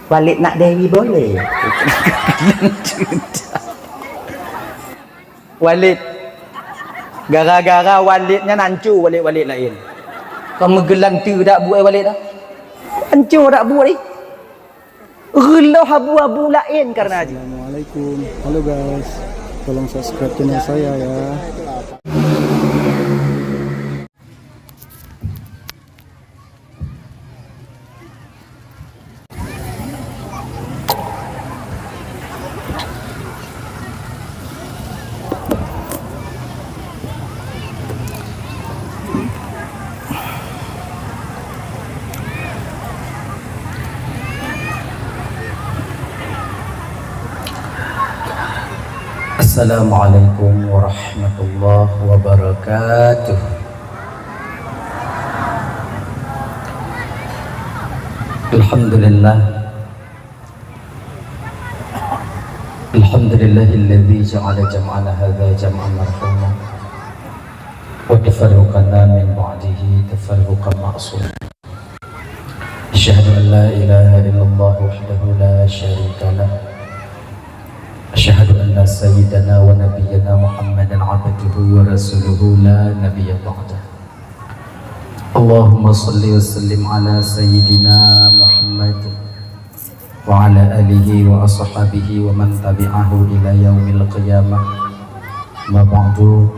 Walid nak Dewi boleh. Walid gara-gara Walidnya nancu Walid lain. Kamu gelang tu dak buat Walid dah. Nancu dak buat ni. Gelah abu-abu lain karena aja. Assalamualaikum. Halo guys. Tolong subscribe channel saya ya. Assalamualaikum warahmatullahi wabarakatuh. Alhamdulillahilladzi ja'ala jam'ana hadza jam'an marhuma wa tafarruqana min ba'dihi tafarruqan ma'suma. Asyhadu an la ilaha illallah wahdahu la syarika lah. Asyhadu anna sayyidana wa nabiyyana Muhammadan abduhu wa rasuluhu la nabiyya ba'dah. Allahumma salli wa sallim ala sayyidina Muhammad wa ala alihi wa ashabihi wa man tabi'ahu ila yaumil qiyamah. Ma ba'du.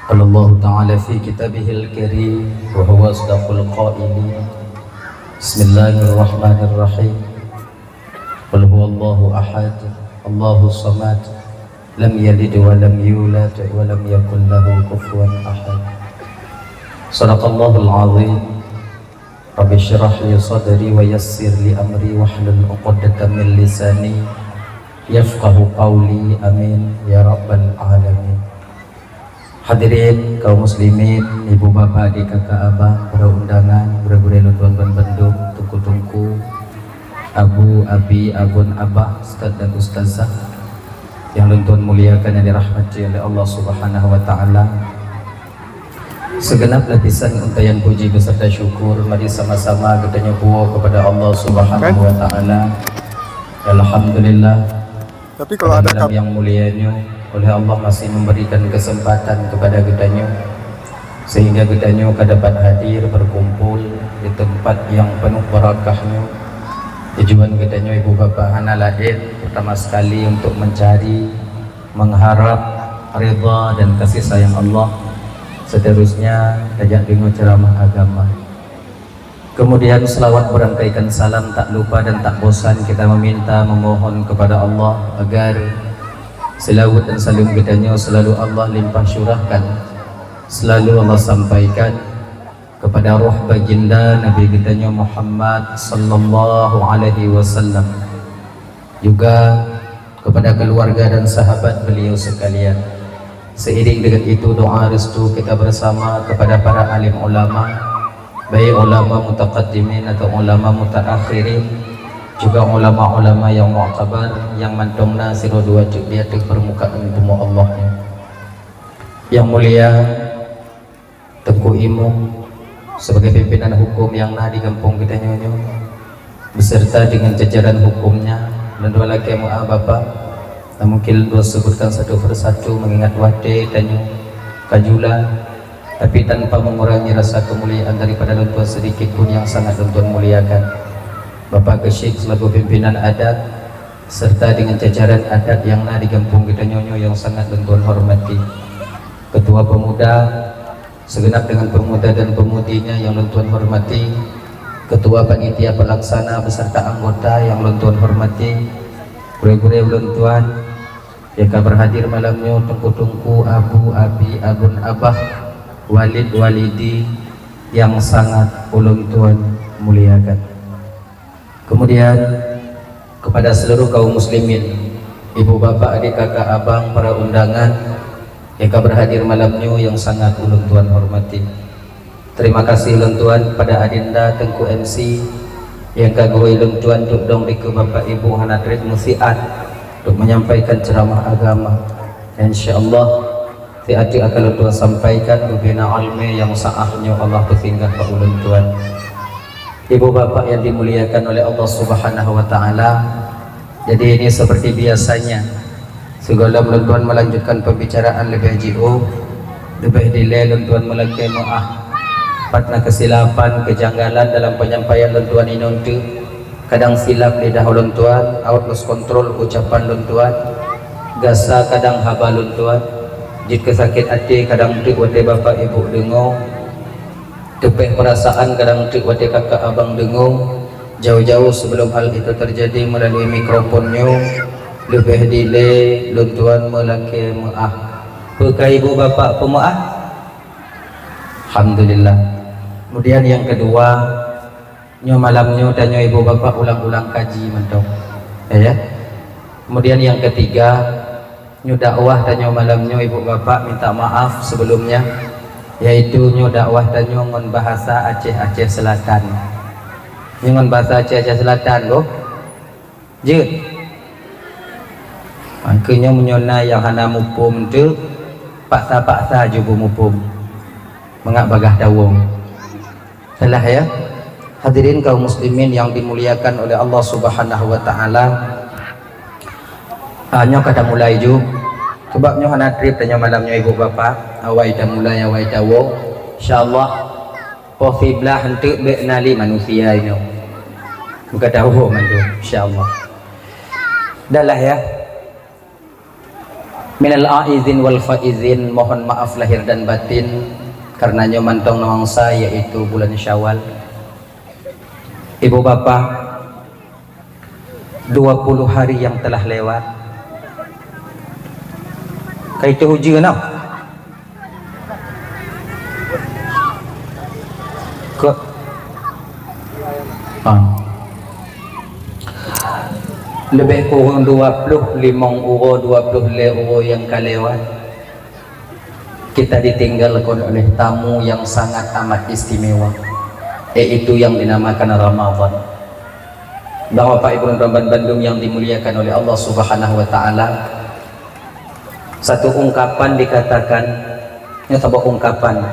Qala Allah ta'ala fi kitabihil karim wa huwa asdaqul qailin. Bismillahirrahmanirrahim. Qul huwallahu ahad. Allahu samad, lam yalid wa lam yulad wa lam yakul lahu kufuwan ahad. Shadaqallahul azim. Rabbi shrah li sadri wa yassir li amri wahlul 'uqdatam min lisani yafqahu qawli. Amin ya rabbal alamin. Hadirin kaum muslimin, ibu bapak, adik kakak abang, para undangan, bura-bura tuan-tuan Bandung, tungku-tungku, Abu, Abi, Abun, Abah, Ustaz dan Ustazah yang Tuan muliakan yang dirahmati oleh Allah Subhanahu wa Ta'ala. Segenap lapisan untayan puji beserta syukur, mari sama-sama kita nyebuah kepada Allah Subhanahu wa Ta'ala. Alhamdulillah. Tapi kalau ada yang mulianya oleh Allah masih memberikan kesempatan kepada kitanya sehingga kitanya dapat hadir berkumpul di tempat yang penuh barakahnya. Tujuan kitanya ibu bapak anak lahir pertama sekali untuk mencari, mengharap ridha dan kasih sayang Allah. Seterusnya ajak dengar ceramah agama. Kemudian selawat berangkaikan salam tak lupa dan tak bosan kita meminta memohon kepada Allah agar selawat dan salam kitanya selalu Allah limpah syurahkan, selalu Allah sampaikan kepada roh baginda Nabi kitanya Muhammad sallallahu alaihi wasallam, juga kepada keluarga dan sahabat beliau sekalian. Seiring dengan itu doa restu kita bersama kepada para alim ulama, baik ulama mutaqaddimin atau ulama mutaakhirin, juga ulama-ulama yang mu'tabar yang mantongna siro dua di atas permukaan bumi Allah. Yang mulia Tengku Imam sebagai pimpinan hukum yang nah di kampung kita nyonyo beserta dengan jajaran hukumnya dan dua lagi mu'a bapak, mungkin dua sebutkan satu persatu mengingat wate dan kajula, tapi tanpa mengurangi rasa kemuliaan daripada lentuan sedikit pun yang sangat lentuan muliakan Bapak Kesyik selaku pimpinan adat serta dengan jajaran adat yang nah di kampung kita nyonyo yang sangat lentuan hormati, ketua pemuda segenap dengan pemuda dan pemudinya yang lentuan hormati, ketua panitia pelaksana beserta anggota yang lentuan hormati, gure-gure lentuan yang berhadir malamnya, tungku-tungku, Abu, Abi, Abun, Abah, Walid, Walidi yang sangat uluntuan muliakan. Kemudian kepada seluruh kaum muslimin, ibu bapak, adik kakak abang, para undangan yang berhadir malamnya yang sangat ulun tuan hormati. Terima kasih ulun tuan pada adinda Tengku MC yang kagoi ulun tuan untuk dong di bapak ibu hanadrit musiat untuk menyampaikan ceramah agama. Insyaallah tiada akan tuan sampaikan bina almi yang saahnya Allah bersinggah ke ulun tuan. Ibu bapak yang dimuliakan oleh Allah Subhanahu wa taala. Jadi ini seperti biasanya segala tuan melanjutkan pembicaraan lebih jauh, lebih delay tuan melaki maaf patna kesilapan kejanggalan dalam penyampaian tuan ini untuk kadang silap lidah tuan, out lost control ucapan tuan, gasa kadang haba tuan, jika sakit hati kadang untuk wate bapak ibu dengar, tepeh perasaan kadang untuk wate kakak abang dengar. Jauh-jauh sebelum hal itu terjadi melalui mikrofonnya lebih delay tuan melaki maaf pekai ibu bapak pemaaf. Alhamdulillah. Kemudian yang kedua, nyo malamnya tanya ibu bapak ulang-ulang kaji mentong ya. Kemudian yang ketiga, nyo dakwah tanya malamnya ibu bapak minta maaf sebelumnya, yaitu nyo dakwah tanya ngon bahasa Aceh Selatan. Ngon bahasa Aceh Selatan loh. Je. Angkanya menyona yang hana mupum tu paksa-paksa juga mupum. Mengak bagah dawung. Salah ya. Hadirin kaum muslimin yang dimuliakan oleh Allah Subhanahu wa taala. Nyo kata mulai ju. Sebabnya hana trip tanya malamnya ibu bapak, awai dah mulai awai dawung. Insyaallah posiblah hentik beknali manusia ini. Bukan tahu mandu insyaallah. Dahlah ya. Minal aizin wal faizin, mohon maaf lahir dan batin karenanya mantong nawangsa yaitu bulan Syawal. Ibu bapak, 20 hari yang telah lewat. Kaitu hujan nak? Ke lebih kurang 25 euro 20 euro yang kalewat kita ditinggalkan oleh tamu yang sangat amat istimewa, yaitu yang dinamakan Ramadan. Bapak Ibu Ramadan Bandung yang dimuliakan oleh Allah Subhanahu wa taala, satu ungkapan dikatakan nya sebuah ungkapan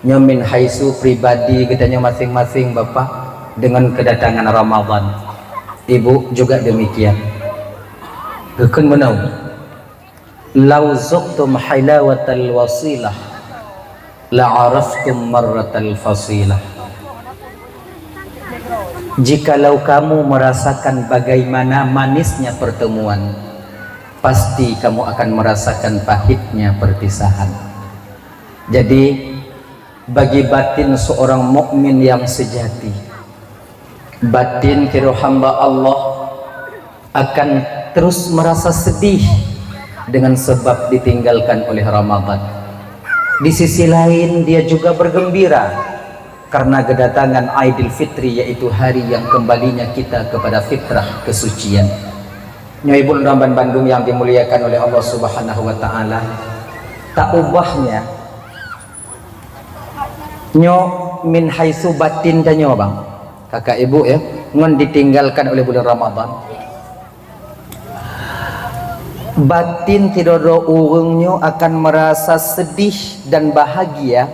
nyamin haisu pribadi kitanya masing-masing bapak dengan kedatangan Ramadan. Ibu juga demikian. Gekun menau. Lau zuqtum hilawatal wasilah la'araftum marratal fasilah. Jikalau kamu merasakan bagaimana manisnya pertemuan, pasti kamu akan merasakan pahitnya perpisahan. Jadi bagi batin seorang mukmin yang sejati, batin kira hamba Allah akan terus merasa sedih dengan sebab ditinggalkan oleh Ramadan. Di sisi lain dia juga bergembira karena kedatangan Aidil Fitri, yaitu hari yang kembalinya kita kepada fitrah kesucian. Nyoibul Ramadan Bandung yang dimuliakan oleh Allah Subhanahu wa taala, tak ubahnya nyo min haitsu batin danyo bang. Kakak ibu ya, ngon ditinggalkan oleh bulan Ramadan. Batin tidak urungnya akan merasa sedih dan bahagia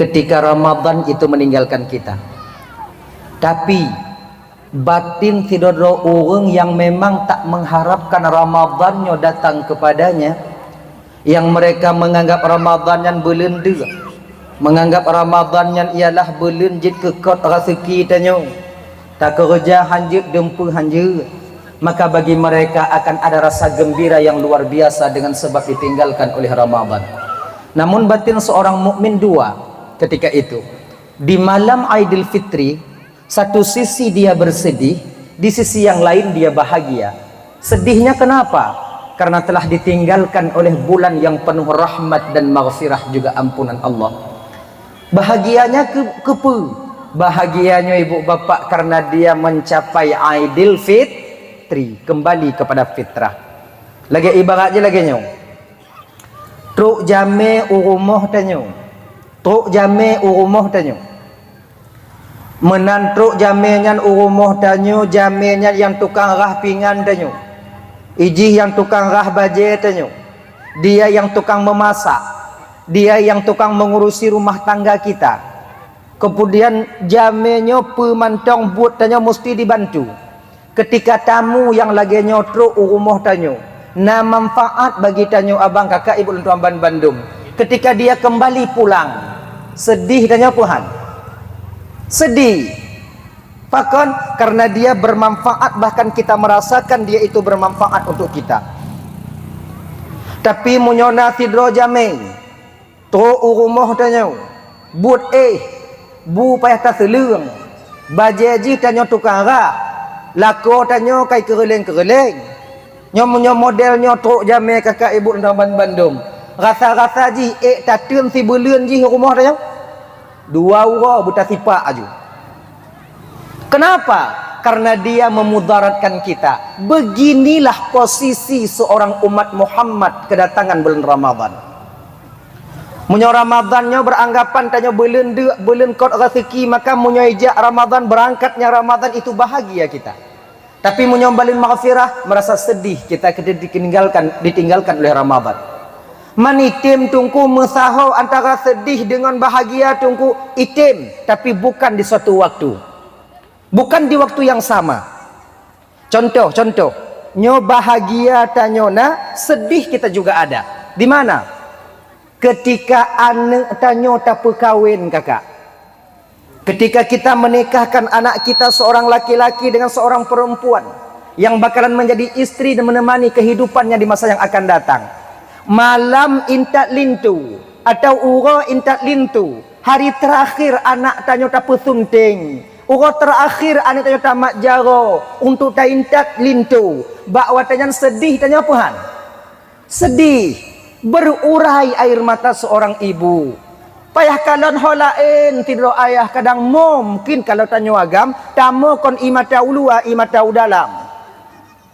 ketika Ramadan itu meninggalkan kita. Tapi batin tidak urung yang memang tak mengharapkan Ramadannya datang kepadanya, yang mereka menganggap Ramadan yang belenda, menganggap Ramadan yang ialah belenjit kekot rezeki tanya, tak kerja hanjut dempu hanjut, maka bagi mereka akan ada rasa gembira yang luar biasa dengan sebab ditinggalkan oleh Ramadan. Namun batin seorang mukmin dua ketika itu. Di malam Aidil Fitri, satu sisi dia bersedih, di sisi yang lain dia bahagia. Sedihnya kenapa? Karena telah ditinggalkan oleh bulan yang penuh rahmat dan maghfirah juga ampunan Allah. Bahagianya kepu, bahagianya ibu bapak karena dia mencapai Aidil Fitri, kembali kepada fitrah. Lagi ibarat je lagi nyo. Truk jame urumuh tanyo. Truk jame urumuh tanyo. Menan truk jame nyan urumuh tanyo, jame nyan yang tukang rah pingan tanyo. Iji yang tukang rah baje tanyo. Dia yang tukang memasak. Dia yang tukang mengurusi rumah tangga kita. Kemudian jamenyo pemantong buat tanyo mesti dibantu. Ketika tamu yang lagi nyotruk rumah tanyo, na manfaat bagi tanyo abang kakak ibu dan tuan Bandung. Ketika dia kembali pulang, sedih tanyo Tuhan. Sedih. Pakon karena dia bermanfaat, bahkan kita merasakan dia itu bermanfaat untuk kita. Tapi munyona tidro jameng, to rumah tanyo, buat bu payah tak seleng, bajeji tanyo tukang rak, lako tanyo kai kereleng-kereleng, nyom modelnya truk jame kakak ibu dan Bandung. Rasa-rasa ji tatun si bulan ji rumah tanyo, 2 orang buta sipak aju. Kenapa? Karena dia memudaratkan kita. Beginilah posisi seorang umat Muhammad kedatangan bulan Ramadan. Munyo Ramadannya beranggapan tanya bulan kot rezeki, maka munyo ijak Ramadan, berangkatnya Ramadan itu bahagia kita. Tapi munyo balin maghfirah, merasa sedih kita ditinggalkan oleh Ramadan. Manitim tungku mesaho antara sedih dengan bahagia tungku itim, tapi bukan di suatu waktu. Bukan di waktu yang sama. Contoh, nyo bahagia tanyona, sedih kita juga ada. Di mana? Ketika anak tanyo tak perkawin kakak. Ketika kita menikahkan anak kita seorang laki-laki dengan seorang perempuan yang bakalan menjadi istri dan menemani kehidupannya di masa yang akan datang. Malam intak lintu atau uro intak lintu, hari terakhir anak tanyo tak pesunting. Uro terakhir anak tanyo tamat jaro untuk taintat lintu. Bakwa tanyan sedih tanyo apahan? Sedih. Berurai air mata seorang ibu. Payah kalon holain tidro ayah kadang mungkin kalau tanyo agam tamu kon imata ulua imata udalam.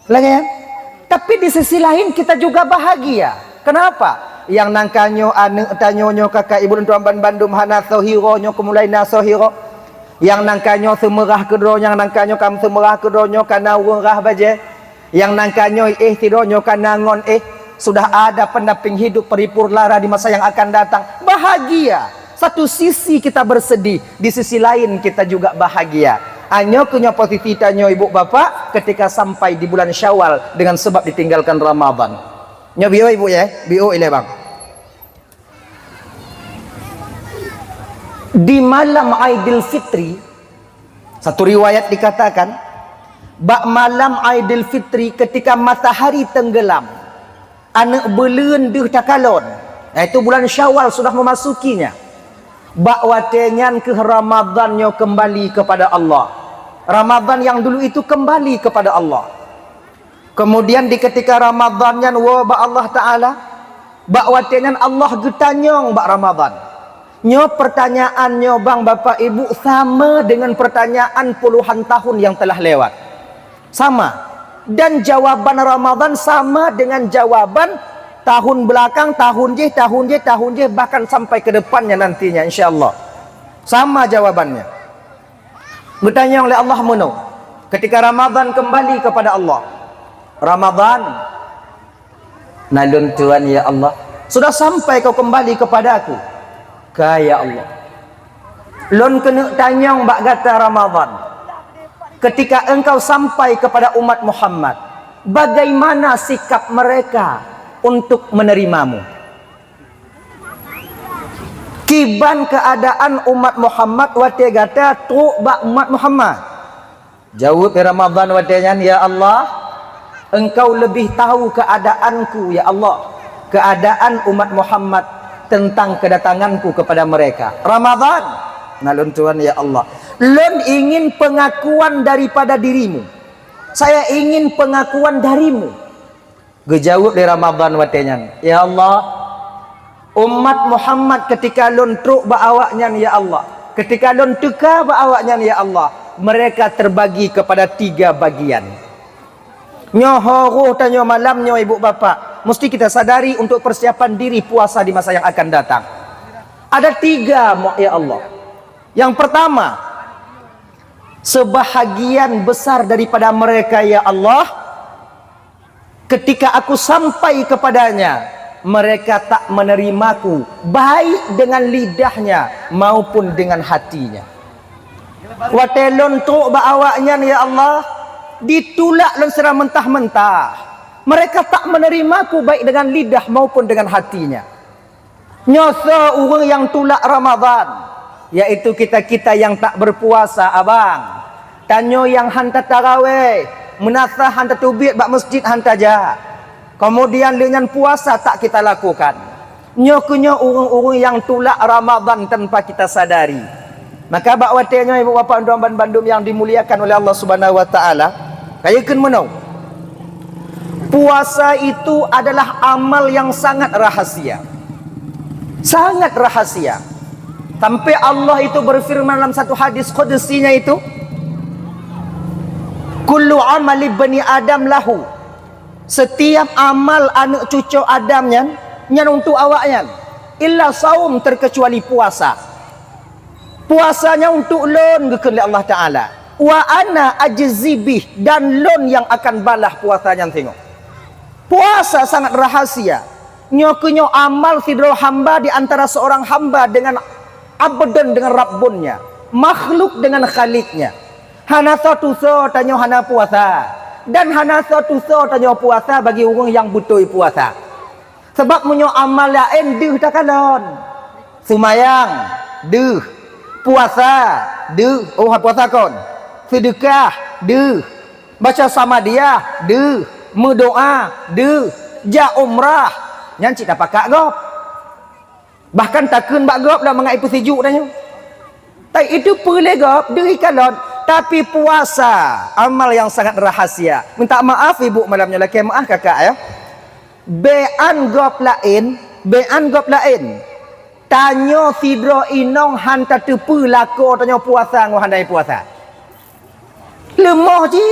Lagi ya? Tapi di sisi lain kita juga bahagia. Kenapa? Yang nangkanyo anak tanyonyo kakak ibu dan tuan Bandung hana sohiro nyo kemulai na sohiro. Yang nangkanyo semerah kedro, yang nangkanyo kam semerah kedronyo kana urah baje. Yang nangkanyo tidronyo kana ngon sudah ada pendamping hidup peripur lara di masa yang akan datang. Bahagia. Satu sisi kita bersedih, di sisi lain kita juga bahagia. Anyo punya posisi tanyo ibu bapak ketika sampai di bulan Syawal dengan sebab ditinggalkan Ramadan. Nyo bio ibu ya, bio ile bang. Di malam Aidil Fitri, satu riwayat dikatakan, bak malam Aidil Fitri ketika matahari tenggelam, anak belun deh takalon, itu bulan Syawal sudah memasukinya. Bak watenyan ke Ramadannya kembali kepada Allah. Ramadan yang dulu itu kembali kepada Allah. Kemudian di ketika Ramadannya wa ba Allah Ta'ala, bak watenyan Allah getanyong bak Ramadan. Nyo pertanyaannya bang bapak ibu sama dengan pertanyaan puluhan tahun yang telah lewat. Sama. Dan jawaban Ramadan sama dengan jawaban tahun belakang, tahun J, bahkan sampai ke depannya nantinya insyaAllah. Sama jawabannya. Bertanya oleh Allah menu. Ketika Ramadan kembali kepada Allah. Ramadan. Nalun Tuhan ya Allah. Sudah sampai kau kembali kepada aku. Kaya Allah. Lon kena tanyang bak kata Ramadan. Ketika engkau sampai kepada umat Muhammad, bagaimana sikap mereka untuk menerimamu? Kiban keadaan umat Muhammad wate gata tu bak umat Muhammad. Jawab di Ramadan watenya, ya Allah, engkau lebih tahu keadaanku ya Allah, keadaan umat Muhammad tentang kedatanganku kepada mereka. Ramadan, nalun Tuhan ya Allah, lon ingin pengakuan daripada dirimu. Saya ingin pengakuan darimu. Gejawab di Ramadan watenya, ya Allah, umat Muhammad ketika lon truk baawaknya ya Allah, ketika lon teka baawaknya ya Allah, mereka terbagi kepada 3 bagian. Nyohoro tanyo malamnya ibu bapak, mesti kita sadari untuk persiapan diri puasa di masa yang akan datang. Ada 3 ya Allah. Yang pertama, sebahagian besar daripada mereka ya Allah, ketika aku sampai kepadanya, mereka tak menerimaku baik dengan lidahnya maupun dengan hatinya. Watelon tu awaknya ya Allah, ditulak dan serah mentah-mentah. Mereka tak menerimaku baik dengan lidah maupun dengan hatinya. Nyosa orang yang tulak Ramadan, yaitu kita-kita yang tak berpuasa abang. Tanyo yang hantar tarawih, menasah hantar tubik bak masjid hantar ja. Kemudian dengan puasa tak kita lakukan. Nyokunya orang-orang yang tulak Ramadan tanpa kita sadari. Maka bak watenya ibu bapa dan bandum yang dimuliakan oleh Allah Subhanahu wa taala, kayakeun menau. Puasa itu adalah amal yang sangat rahasia. Sangat rahasia. Sampai Allah itu berfirman dalam satu hadis qudsinya itu, kullu amali bani adam lahu. Setiap amal anak cucu Adam nyan untuk awaknya, illa saum, terkecuali puasa. Puasanya untuk lon kepada Allah Taala. Wa ana ajzibih, dan lon yang akan balah puasanya tengok. Puasa sangat rahasia. Nyokunyo amal sidro hamba di antara seorang hamba dengan abdan, dengan rabbunnya, makhluk dengan khaliknya. Hana satu so tanyo hana puasa, dan hana satu so tanyo puasa bagi orang yang butuh puasa. Sebab munyo amal lain deuh tak kalon. Sumayang deuh, puasa deuh, oh puasa kon. Sedekah deuh, baca sama dia deuh, berdoa deuh, ja umrah nyan cik dapat kak gop. Bahkan takun bak gop dah mengai sejuk dah nyo. Tai itu boleh gop deuh kalon. Tapi puasa amal yang sangat rahasia. Minta maaf ibu malamnya laki maaf kakak ya. Bean gop lain. Tanyo sidro inong hanta tepu lako tanyo puasa ngohandai puasa. Lemah je.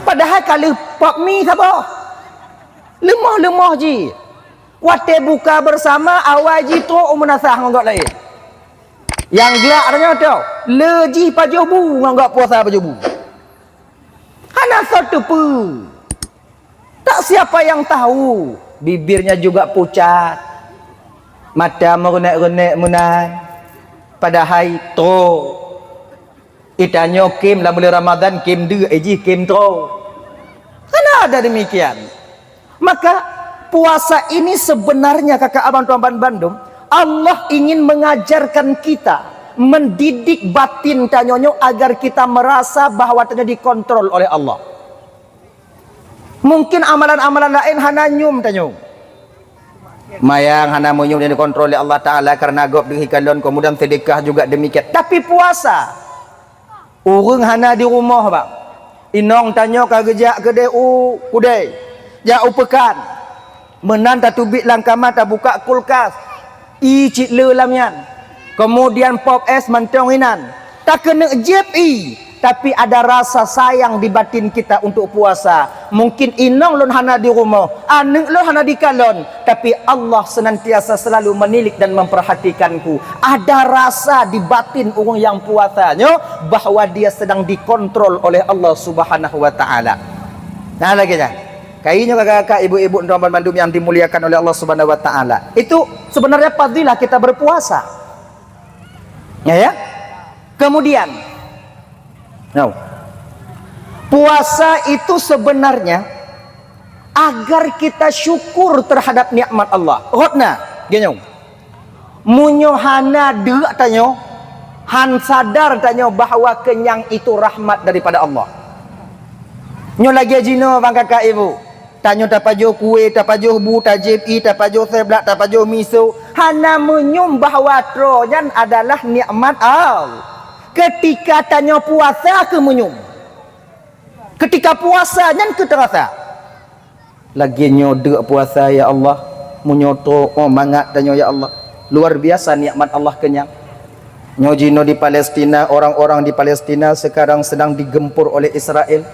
Padahal kalau pop mi sabar. Lemah je. Wate buka bersama awal ji tu menasah ngok lain. Yang gelak tanya tu, leji pajobu nganggap puasa pajobu. Hana satu pu. Tak siapa yang tahu. Bibirnya juga pucat. Mata merenek-renek munan. Padahal tu itanyo kim dalam bulan Ramadan kim de eji kim tu. Kan ada demikian. Maka puasa ini sebenarnya kakak abang tuan bandum, Allah ingin mengajarkan kita, mendidik batin tanyonyo agar kita merasa bahwa tanya dikontrol oleh Allah. Mungkin amalan-amalan lain hana nyum tanyo. Mayang hana munyum yang dikontrol oleh Allah Taala karena gop dihikalon, kemudian sedekah juga demikian. Tapi puasa urang hana di rumah bang. Inong tanyo kagejak kedai kudai. Ja upekan. Menan tak tubik langkama tak buka kulkas. Cik le lamyan. Kemudian pop es mentong inan. Tak kena jep tapi ada rasa sayang di batin kita untuk puasa. Mungkin inong lon hana di rumah, anak lon hana di kalon, tapi Allah senantiasa selalu menilik dan memperhatikanku. Ada rasa di batin orang yang puasanya bahwa dia sedang dikontrol oleh Allah Subhanahu wa taala. Nah lagi dah. Kayaknya kakak-kakak, ibu-ibu dan bandum yang dimuliakan oleh Allah Subhanahu wa taala. Itu sebenarnya fadilah kita berpuasa. Ya. Kemudian puasa itu sebenarnya agar kita syukur terhadap nikmat Allah. Hotna, genyong. Munyo hana deuk tanyo, han sadar tanyo bahwa kenyang itu rahmat daripada Allah. Nyo lagi jino bang kakak ibu. Tanyo tapajo kue, tapajo bu, tajib tapajo seblak, tapajo miso. Hana menyum bahwa trojan adalah nikmat Allah. Ketika tanyo puasa ke menyum. Ketika puasa nyan ke terasa. Lagi nyodek puasa ya Allah. Menyoto mangat tanyo ya Allah. Luar biasa nikmat Allah kenyang. Nyojino di Palestina, orang-orang di Palestina sekarang sedang digempur oleh Israel.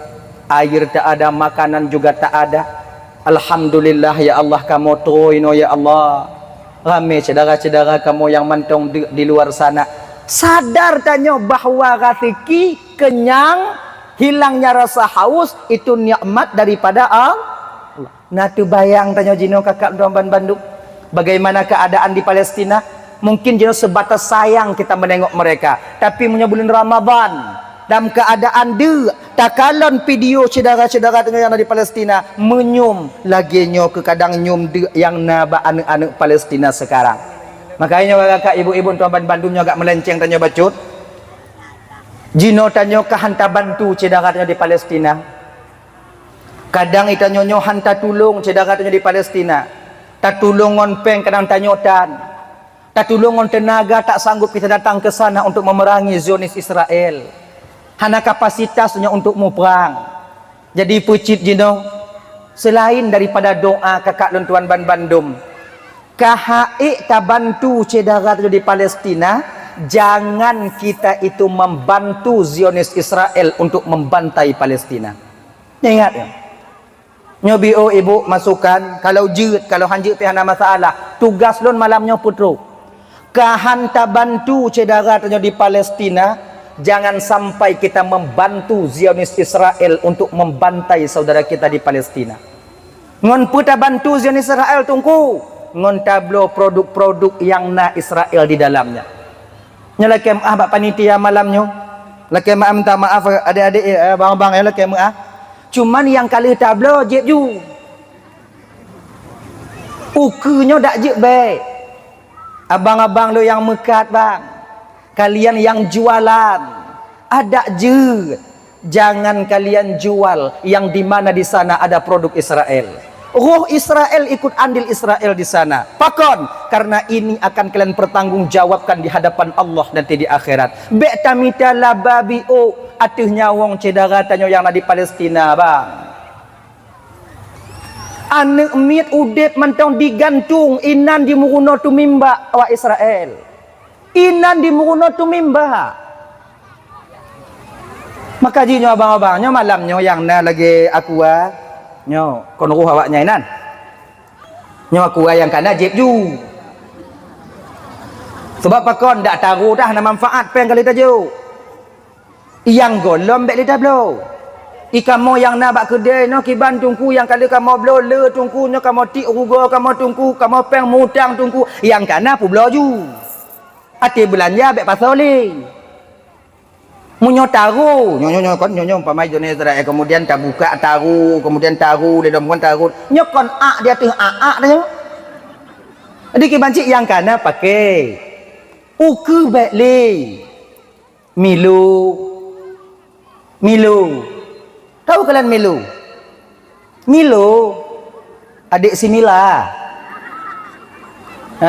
Air tak ada, makanan juga tak ada. Alhamdulillah ya Allah, kamu tuino ya Allah. Ramai saudara-saudara kamu yang mantong di luar sana. Sadar tanya bahwa rezeki, kenyang, hilangnya rasa haus itu nikmat daripada Allah. Nah tu bayang tanya Jino kakak Domban Bandung, bagaimana keadaan di Palestina? Mungkin Jino sebatas sayang kita menengok mereka, tapi punya bulan Ramadan dalam keadaan dia takalon video saudara-saudara tanya yang ada di Palestina menyum lagi nyo ke kadang nyum dia yang naba anak-anak Palestina sekarang. Makanya kakak ibu-ibu Domban Bandung agak melenceng tanya bacut. Jino tanya ke hantar bantu saudara tanya di Palestina. Kadang ita nyonyo hantar tulung saudara tanya di Palestina. Tak tulungon peng kadang tanyotan. Tak tulungon tenaga tak sanggup kita datang ke sana untuk memerangi Zionis Israel. Hana kapasitasnya untuk mau perang. Jadi pucit jino selain daripada doa kakak dan tuan Ban Bandung, KHI ta bantu saudara tanya di Palestina, jangan kita itu membantu Zionis Israel untuk membantai Palestina. Ingat ya. Nyobi ibu masukkan kalau jeut kalau hanjut teh hana masalah tugas lon malamnya putru kahanta bantu saudara tanya di Palestina, jangan sampai kita membantu Zionis Israel untuk membantai saudara kita di Palestina. Ngon puta bantu Zionis Israel tungku ngon tablo produk-produk yang na Israel di dalamnya. Nyalake maaf bak panitia malamnya. Lake maaf minta maaf adik-adik bang-bang ya lake maaf. Cuman yang kali tablo jeb ju. Ukunya dak jeb baik. Abang-abang lo yang mekat bang. Kalian yang jualan ada je. Jangan kalian jual yang di mana di sana ada produk Israel. Roh Israel ikut andil Israel di sana. Pakon karena ini akan kalian pertanggungjawabkan di hadapan Allah nanti di akhirat. Be'tamita lababio atuh nyawong cedara tanyo yang di Palestina bang. Anak mit udet mantong digantung inan di muruno tu mimba wa Israel. Inan di muruno tu mimba. Maka jinyo abang-abangnya malamnya yang na lagi aqua nyo kon ruh awaknya inan. Nyo aqua yang kana jeb ju. Sebab pakon dak taru dah na manfaat peng kali tajo. Yang golom bek lidah blow. Ikamo yang na bak kedai no kiban tungku yang kali kamo blow le tungku nyo kamo tik rugo kamo tungku kamo peng mutang tungku yang kana pu blow ju. Ati belanja bek pasoli. Munyo taru nyo kon nyo pamai Zionis Israel kemudian tak buka taru kemudian taru di dalam taru nyo kon a dia teh a dah. Jadi kibanci yang kana pakai uku bek le. Milu. Tahu kalian Milu? Milu adik si Mila.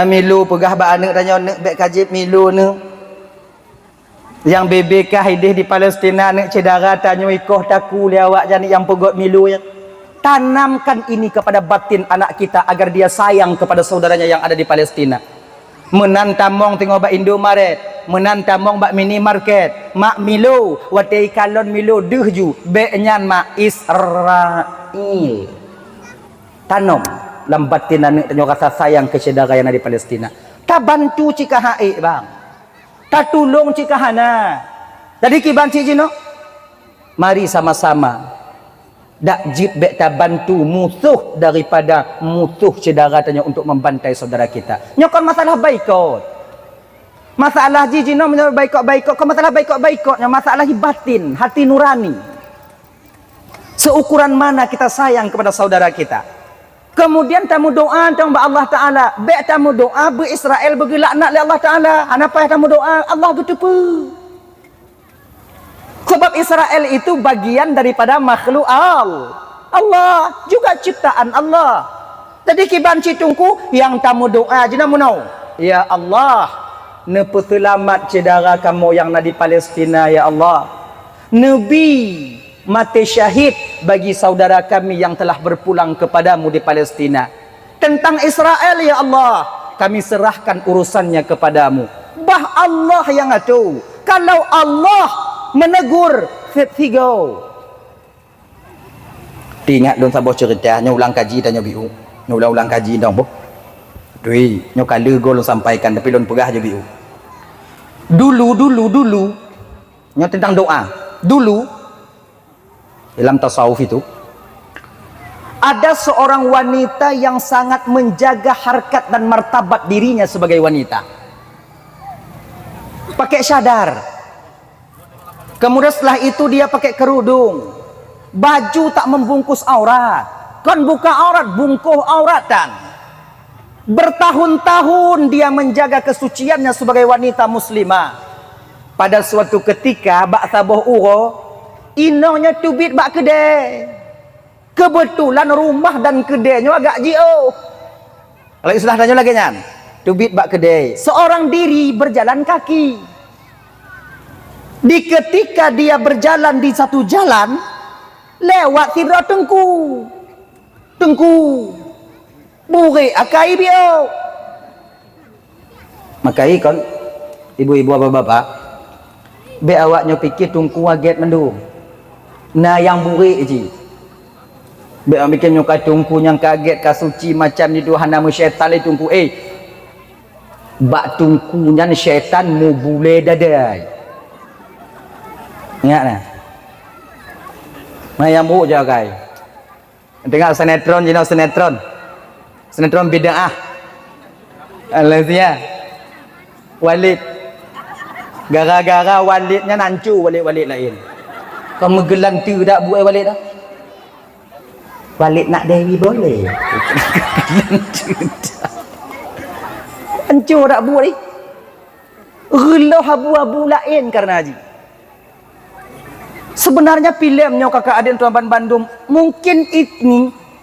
Milu pegah ba anak tanya nak bek kajib Milu ni. Yang BBK hidih di Palestina nak cedara tanya ikoh taku liawak jani yang pegot Milu ya. Tanamkan ini kepada batin anak kita agar dia sayang kepada saudaranya yang ada di Palestina. Menantamong tengok bak Indomaret, menantamong bak minimarket, mak Milu, watai kalon Milu deh ju, beknyan mak Israel. Tanam dalam batin anak tanya rasa sayang ke saudara yang ada di Palestina. Tak bantu cika haik bang. Tak tolong cika hana. Jadi kibanci jino. Mari sama-sama dak jib bek ta bantu musuh daripada musuh saudara tanya untuk membantai saudara kita. Nyokon masalah baikot. Masalah jijino menurut baikot ke masalah baikotnya masalah batin, hati nurani. Seukuran mana kita sayang kepada saudara kita. Kemudian tamu doa tentang Allah Taala, bek tamu doa be Israel bagi laknat oleh Allah Taala. Apa tamu doa? Allah getepu. Sebab Israel itu bagian daripada makhluk Allah, juga ciptaan Allah. Jadi kiban citungku yang tamu doa jina munau. Ya Allah, nepeselamat saudara kamu yang di Palestina ya Allah. Nabi mati syahid bagi saudara kami yang telah berpulang kepadamu di Palestina. Tentang Israel ya Allah, kami serahkan urusannya kepadamu. Bah Allah yang atur. Kalau Allah menegur, go. Ingat dong sabar cerita, nyo ulang kaji tanya biu. Nyo ulang kaji dong, boh. Dui, nyo kala gol sampaikan tapi lon pegah je biu. Dulu. Nyo tentang doa. Dulu dalam tasawuf itu Ada seorang wanita yang sangat menjaga harkat dan martabat dirinya sebagai wanita. Pakai syadar. Kemudian setelah itu dia pakai kerudung. Baju tak membungkus aurat. Kan buka aurat, bungkuh auratan. Bertahun-tahun dia menjaga kesuciannya sebagai wanita muslimah. Pada suatu ketika bak saboh uro, inonya tubit bak kedai. Kebetulan rumah dan kedainya agak jauh. Kalau sudah tanya lagi nyan, tubit bak kedai. Seorang diri berjalan kaki. Di ketika dia berjalan di satu jalan, lewat tidra tengku. Buri akai bio. Makai kan ibu-ibu bapak-bapak, be awaknya fikir tungku waget mendung. Nah yang buri je. Be awak mikir nyuka tungku yang kaget kasuci macam ni Tuhan nama syaitan le tungku bak tungkunya syaitan mu bule dadai. Ingat nah. Yang buruk je kai. Tengok sinetron je sinetron. Sinetron bid'ah. Alazia. Walid. Gara-gara walidnya nancu walid lain. Kau megelang tu tak buat walid dah. Walid nak dewi boleh. Nancu tak buat ni. Relah abu-abu lain karena haji. Sebenarnya filmnya kakak adik tuan Bandung mungkin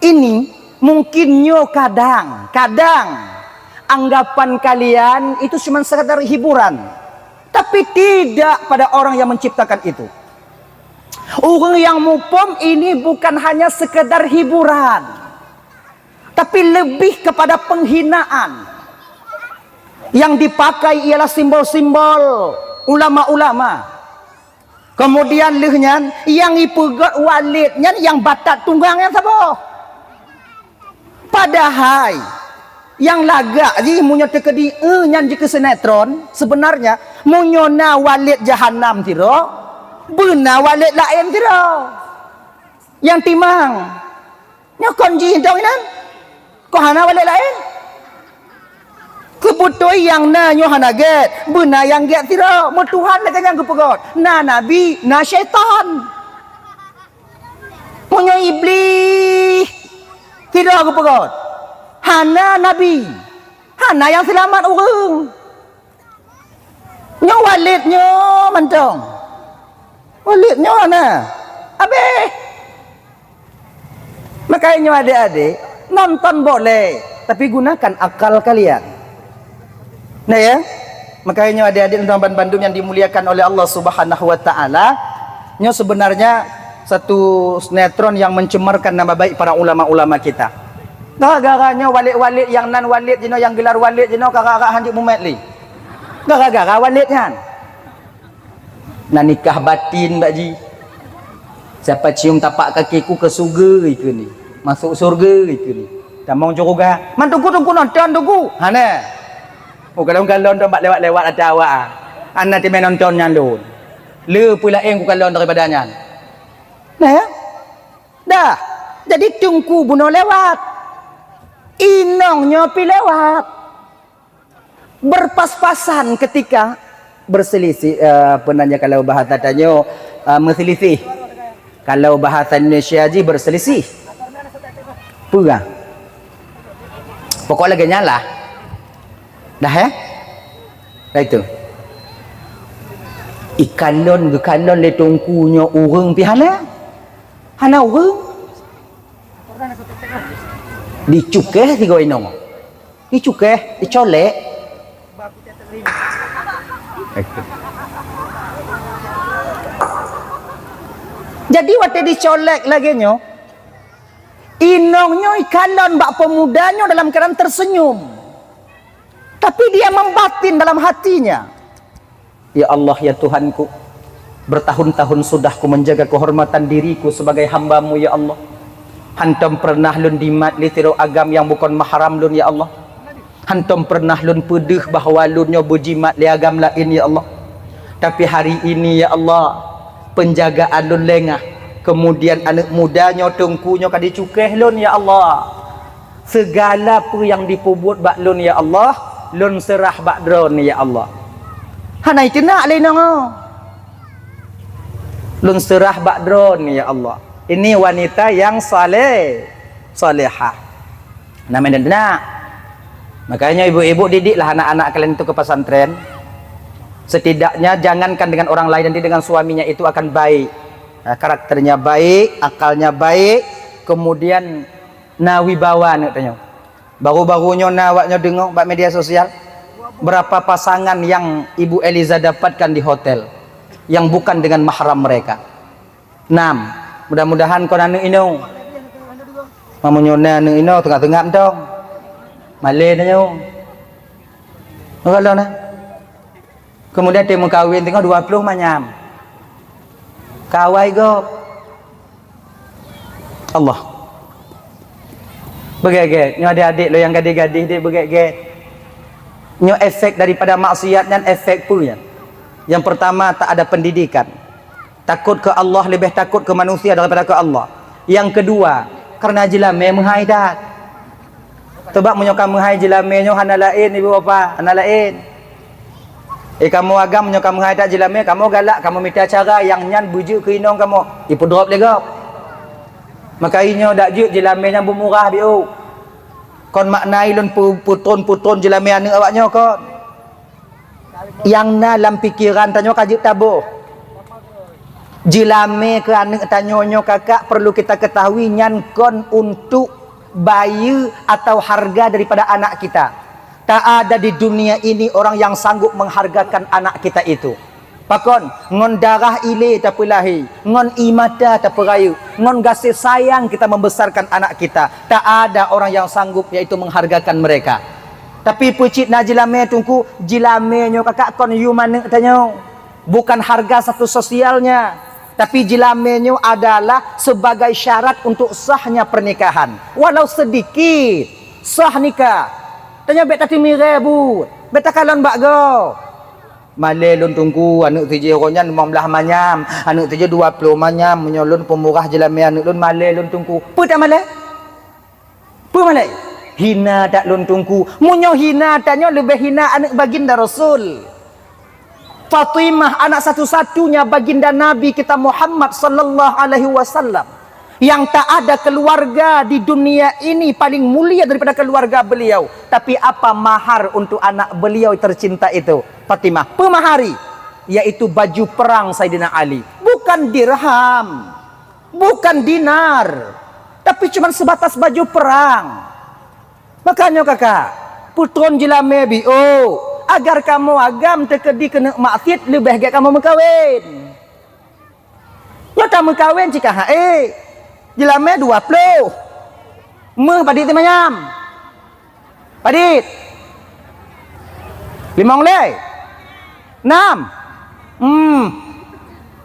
ini mungkinnya kadang anggapan kalian itu cuma sekadar hiburan, tapi tidak pada orang yang menciptakan itu. Orang yang mupom ini bukan hanya sekedar hiburan, tapi lebih kepada penghinaan. Yang dipakai ialah simbol-simbol ulama-ulama. Kemudian lehnya yang ipegat walidnya yang batat tunggangnya siapa? Padahal yang lagak je munya tekedi nyan je ke sinetron sebenarnya munyona walid jahanam tiro benar walid lain tiro yang timang nyokon ji dong nan ko hana walid lain kebutuh yang na nyohana get benar yang get tiro mo Tuhan nak yang kepegot na nabi na syaitan punya iblis tiro kepegot hana nabi hana yang selamat orang nyo walidnya mentong walidnya mana abe makanya adik-adik nonton boleh tapi gunakan akal kalian. Nah ya, makanya adik-adik nonton Bandung yang dimuliakan oleh Allah Subhanahu wa taala, nya sebenarnya satu sinetron yang mencemarkan nama baik para ulama-ulama kita. Gara-garanya walid-walid yang nan walid jino yang gelar walid jino kakak-kakak hanjuk mumet li. Gara-gara walidnya. Nah nikah batin Mbak Ji. Siapa cium tapak kakiku ke surga itu ni. Masuk surga itu ni. Tamang juga. Man tunggu nonton tunggu. Ha nah. Oh kalau tempat lewat-lewat ada awak. Anak ti nonton nyalun. Le pula ku kalau daripadanya. Nah ya. Dah. Jadi tunggu bunuh lewat. Inongnya pi lewat. Berpas-pasan ketika berselisih penanya kalau bahasa tanya berselisih. Kalau bahasa Indonesia ji berselisih. Pura. Pokok lagi nyala. Dah ya? Dah itu. Ikalon le tungkunya urang pi hana. Hana urang. Dicukeh tiga inong. Dicukeh, dicolek. Jadi waktu dicolek lagi nyo, inongnya ikalon bak pemudanya dalam keadaan tersenyum. Tapi dia membatin dalam hatinya. Ya Allah ya Tuhanku, bertahun-tahun sudah ku menjaga kehormatan diriku sebagai hambamu ya Allah. Hantam pernah lun dimat li tiro agam yang bukan mahram lun ya Allah. Hantam pernah lun pedih bahawa lunnya berjimat li agam lain ya Allah. Tapi hari ini ya Allah, penjagaan lun lengah, Kemudian anak mudanya tengkunya kadi cukeh lun ya Allah. Segala apa yang dipubuat bak lun ya Allah, lun serah bak dron ya Allah. Hanai tenak lain lun serah bak dron ya Allah. Ini wanita yang salehah. Namanya tenak. Makanya ibu-ibu didiklah anak-anak kalian itu ke pesantren. Setidaknya jangankan dengan orang lain, nanti dengan suaminya itu akan baik. Karakternya baik, akalnya baik, kemudian nawibawa nak tanya. Baru-barunya nawaknya dengar bak media sosial berapa pasangan yang Ibu Eliza dapatkan di hotel yang bukan dengan mahram mereka. 6. Mudah-mudahan kau nanu ino. Mamunyo nanu ino tengah-tengah dong. Malay nanya. Kalau na. Kemudian temu kawin tengok 20 manyam. Kawai go. Allah. Begege, nyo adik-adik lo yang gadis-gadis dia begege. Nyo efek daripada maksiat dan efek punya. Yang pertama tak ada pendidikan. Takut ke Allah lebih takut ke manusia daripada ke Allah. Yang kedua, karena jilame menghaidat. Tebak menyokam menghai jilame nyo hana lain ibu bapa, hana lain. Kamu agam menyokam menghaidat jilame, kamu galak, kamu minta cara yang nyan bujuk ke inong kamu. Ipu drop lega. Maka inyo dak juk jilame yang bermurah biu. Kon maknai lun putun jilame anak awaknya kon. Yang na dalam pikiran tanyo kajuk tabuh. Jilame ke anak tanyonyo kakak perlu kita ketahui nyan kon untuk bayi atau harga daripada anak kita. Tak ada di dunia ini orang yang sanggup menghargakan anak kita itu. Pakon ngon darah ile tak pelahi, ngon imata tak perayu, ngon kasih sayang kita membesarkan anak kita. Tak ada orang yang sanggup yaitu menghargakan mereka. Tapi pucit na jilame tungku jilame nyo kakak kon yu mana tanyo. Bukan harga satu sosialnya, tapi jilame nyo adalah sebagai syarat untuk sahnya pernikahan. Walau sedikit sah nikah. Tanya bet tati mire bu, bet kalon bak go. Malay lun tungku anak tije ronyan 15 manyam, anak tije 20 manyam, menyolun pemurah jilame anak lun malay lun tungku. Pu tak malay? Pu malay? Hina tak lun tungku. Munyo hina tanya lebih hina anak baginda Rasul. Fatimah anak satu-satunya baginda Nabi kita Muhammad sallallahu alaihi wasallam. Yang tak ada keluarga di dunia ini paling mulia daripada keluarga beliau. Tapi apa mahar untuk anak beliau tercinta itu? Fatimah. Pemahari. Yaitu baju perang Sayyidina Ali. Bukan dirham. Bukan dinar. Tapi cuma sebatas baju perang. Makanya kakak. Putron jilame bi'o. Agar kamu agam terkedi kena maksiat lebih baik kamu mengkawin. Ya kamu kawin jika jilame 20. Meh padit manyam. Padit. 5 lei. 6.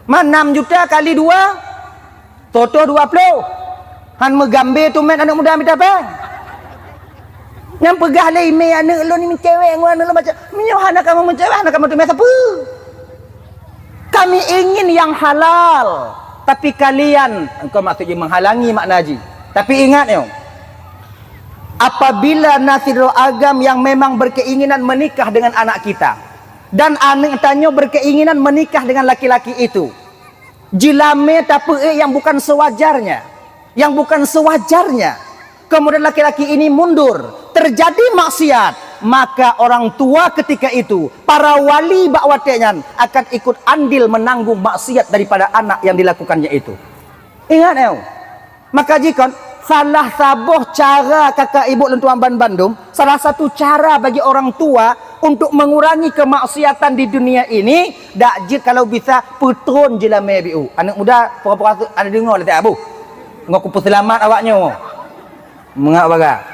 Man 6 juta kali 2 toto 20. Han megambe tu men anak muda minta apa? Yang pegah lai me anak lu ni cewek ngwan lu macam minyo anak kamu mencewek anak kamu tu me apa? Kami ingin yang halal. Tapi kalian, engkau maksudnya menghalangi makna haji. Tapi ingat yo, apabila nasiro agam yang memang berkeinginan menikah dengan anak kita, dan anak tanya berkeinginan menikah dengan laki-laki itu, jilame tapi yang bukan sewajarnya, kemudian laki-laki ini mundur, terjadi maksiat, maka orang tua ketika itu, para wali bakwatnya akan ikut andil menanggung maksiat daripada anak yang dilakukannya itu. Ingat ya. Maka jika salah sabuh cara kakak ibu dan tuan Bandung, salah satu cara bagi orang tua untuk mengurangi kemaksiatan di dunia ini, dakjit kalau bisa putron jilame biu. Anak muda pura-pura ada dengar tak abu. Ngaku selamat awaknya. Mengak baga.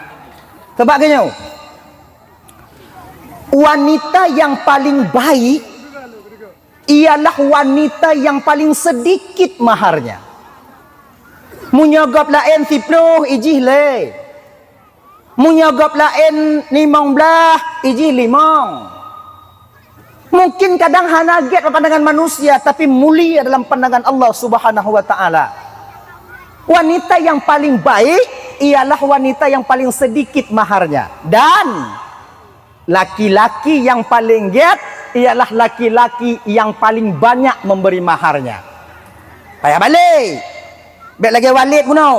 Sebab kenyo. Wanita yang paling baik ialah wanita yang paling sedikit maharnya. Munyagap lain 10 ijih le. Munyagap lain 15 ijih 5. Mungkin kadang hanaget pandangan manusia tapi mulia dalam pandangan Allah Subhanahu wa taala. Wanita yang paling baik ialah wanita yang paling sedikit maharnya. Dan laki-laki yang paling giat ialah laki-laki yang paling banyak memberi maharnya. Payah balik. Baik lagi Walid puno.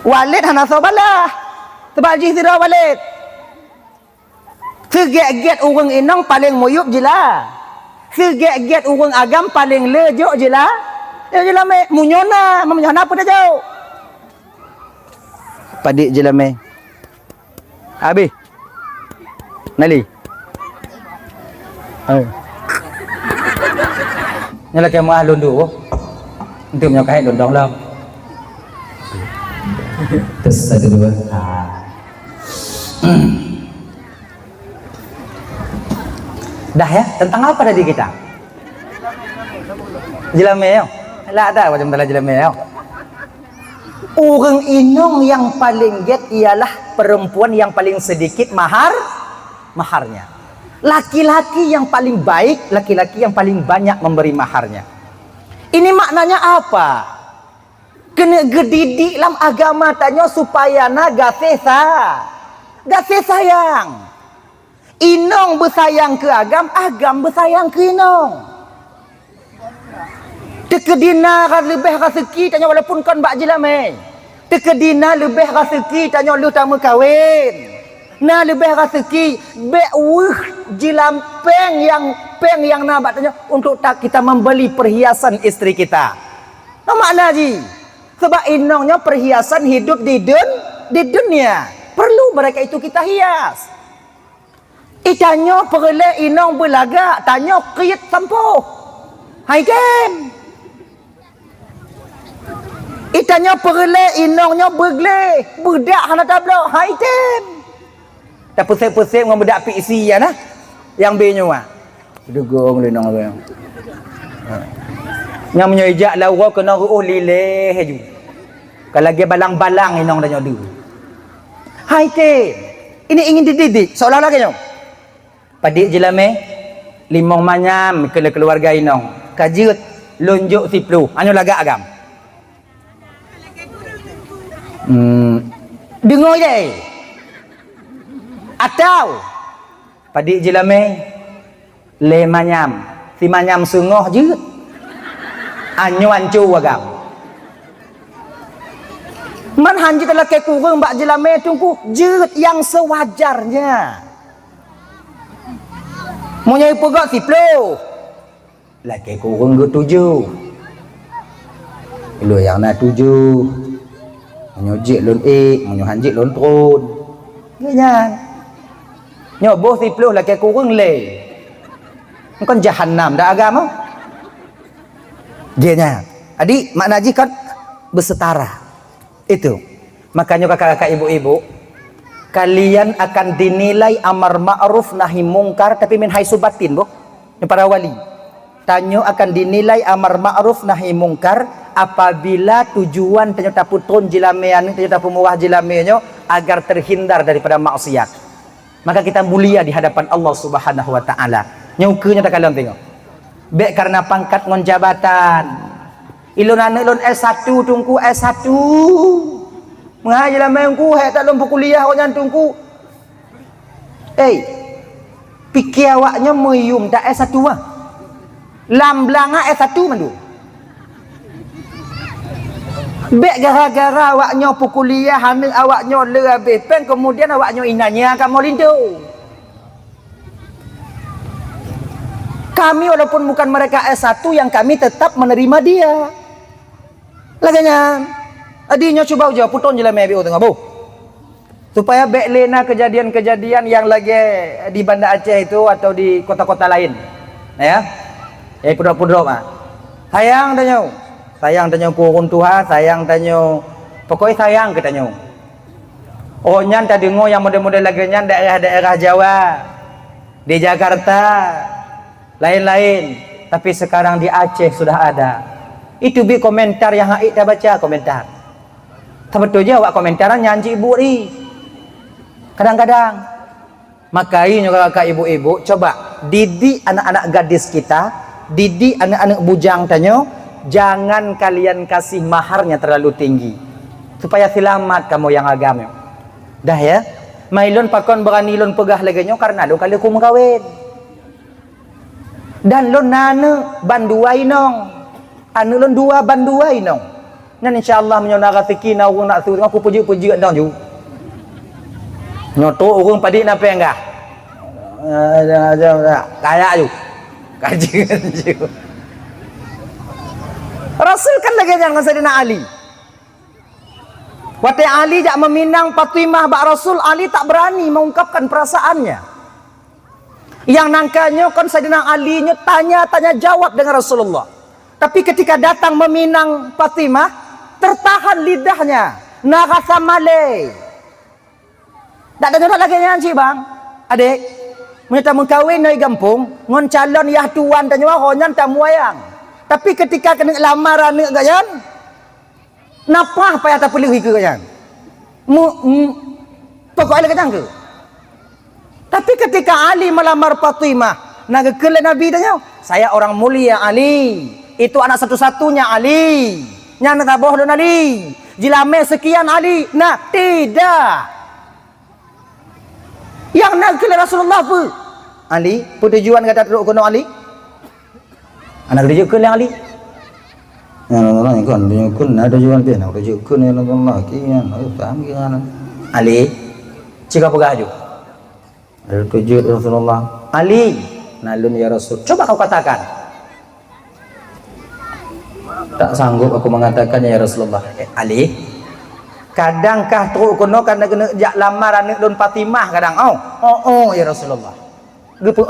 Walid hana sabalah. Tebaji tidak Walid. Segiat-giat orang inang paling muyup je lah. Segiat-giat orang agam paling lejuk je lah. Ya je lah me. Munyona. Munyona apa dah jauh. Padik je lah me. Habis. Nali. Nyala ke mah lundu. Untuk menyokai lundong lah. Terus satu dua. Dah ya, tentang apa tadi kita? Jelameo. Lah ada macam dalam jelameo. Orang inong yang paling get ialah perempuan yang paling sedikit maharnya. Laki-laki yang paling baik, laki-laki yang paling banyak memberi maharnya. Ini maknanya apa? Kena gedidik dalam agama tanya supaya na gasih sayang. Inong bersayang ke agam, agam bersayang ke inong. Tekedina lebih rezeki tanya walaupun kan bak jelame. Tekedina lebih rezeki tanya lu tak kawin. Na lebih rezeki be jilam peng yang na bak tanya untuk tak kita membeli perhiasan isteri kita. Apa makna ji? Sebab inongnya perhiasan hidup di dunia. Perlu mereka itu kita hias. Tanya perle inong berlagak, tanya kiyat sampuh. Hai kan? Tanya perle inongnya bergle, budak hana tablok. Hai kan? Tak pusing-pusing dengan budak PIC ya nah. Yang B-nya ah. Dugong le nong abang. Ngam nyoijak lawa kena ruuh lileh ju. Kalau lagi balang-balang inong dah nyodu. Hai kan? Ini ingin dididik seolah-olah kan? Padik jelame limong manyam ke keluarga inong kajut lonjok siplu anu lagak agam dengar je atau padik jelame le manyam si manyam sungoh jut anu ancu agam man hanji telah ke kurang bak jelame tungku jut yang sewajarnya. Mau nyai pegak siplo laki kurang ke 7 lu yang nak 7 menyojik lun menyohanjik lun trun nyan nyoboh siplo laki kurang le kan jahannam dah agama dia nya adik makna ji kan bersetara itu makanya kakak-kakak ibu-ibu kalian akan dinilai amar ma'ruf nahi mungkar tapi min haisu batin boh. Para wali. Tanyo akan dinilai amar ma'ruf nahi mungkar apabila tujuan ternyata putun jilamean ternyata pemuah jilameanyo agar terhindar daripada maksiat. Maka kita mulia di hadapan Allah Subhanahu wa taala. Nyukenya tak kalian tengok. Baik karena pangkat ngon jabatan. Ilun anak ilun S1 tungku S1. Mengajar mengku hai tak lompat kuliah kau jantungku. Pikir awaknya meyum tak S1 ah. Lamblanga S1 mandu. Bek gara-gara awaknya kuliah hamil awaknya le habis pen kemudian awaknya inanya kamu lindu. Kami walaupun bukan mereka S1 yang kami tetap menerima dia. Laganya adinya coba aja puton je lah mebi tengah bu. Supaya bek lena kejadian-kejadian yang lagi di Banda Aceh itu atau di kota-kota lain. Ya. Pudok-pudok ah. Sayang tanya kurun Tuhan, sayang tanya pokoknya sayang katanya. Oh nyan tadi ngo yang model-model lagi nyan daerah-daerah Jawa, di Jakarta, lain-lain. Tapi sekarang di Aceh sudah ada. Itu bi komentar yang haik dah baca komentar. Betul je awak komentaran nyanyi ibu ni. Kadang-kadang makanya kakak ibu-ibu coba didik anak-anak gadis kita, didik anak-anak bujang tanya jangan kalian kasih maharnya terlalu tinggi supaya selamat kamu yang agama. Dah ya, mailon pakon berani lon pegah lagi nyo karena lo kali ku mengkawin. Dan lon nane banduai nong, anu lon dua banduai nong. Dan insyaallah menyona rezeki na urang nak suruh aku puji-puji ndang ju. Nyoto urang padi napa enggak? Kayak ju. Kajian ju. Rasul kan lagi dengan Sayyidina Ali. Waktu Ali jak meminang Fatimah bak Rasul, Ali tak berani mengungkapkan perasaannya. Yang nangkanya kan Sayyidina Ali nya tanya jawab dengan Rasulullah. Tapi ketika datang meminang Fatimah, tertahan lidahnya. Narasa malay. Tak ada lagi nyanyi bang. Adik, minta mengkawin dari kampung, ngon calon yah tuan tanya honyan tamu ayang. Tapi ketika kena lamaran ni gayan, napa payah tak perlu ke gayan? Pokoknya gayan ke? Tapi ketika Ali melamar Fatimah, naga kele Nabi tanya, saya orang mulia Ali, itu anak satu-satunya Ali, yang nak boh don Ali, jilame sekian Ali, nah tidak. Yang nak kele Rasulullah apa? Ali, tujuan kata teruk kono Ali? Anak kerja kun yang Ali. Yang kan dia kun ada jual dia nak kerja kun yang Allah kian. Faham kian. Ali, cika pegah ju. Ada tujuan Rasulullah. Ali, nalun ya Rasul. Coba kau katakan. Tak sanggup aku mengatakan ya Rasulullah. Ali, kadangkah teruk kono karena kena jak lamaran don Fatimah kadang. Oh ya Rasulullah. Gepu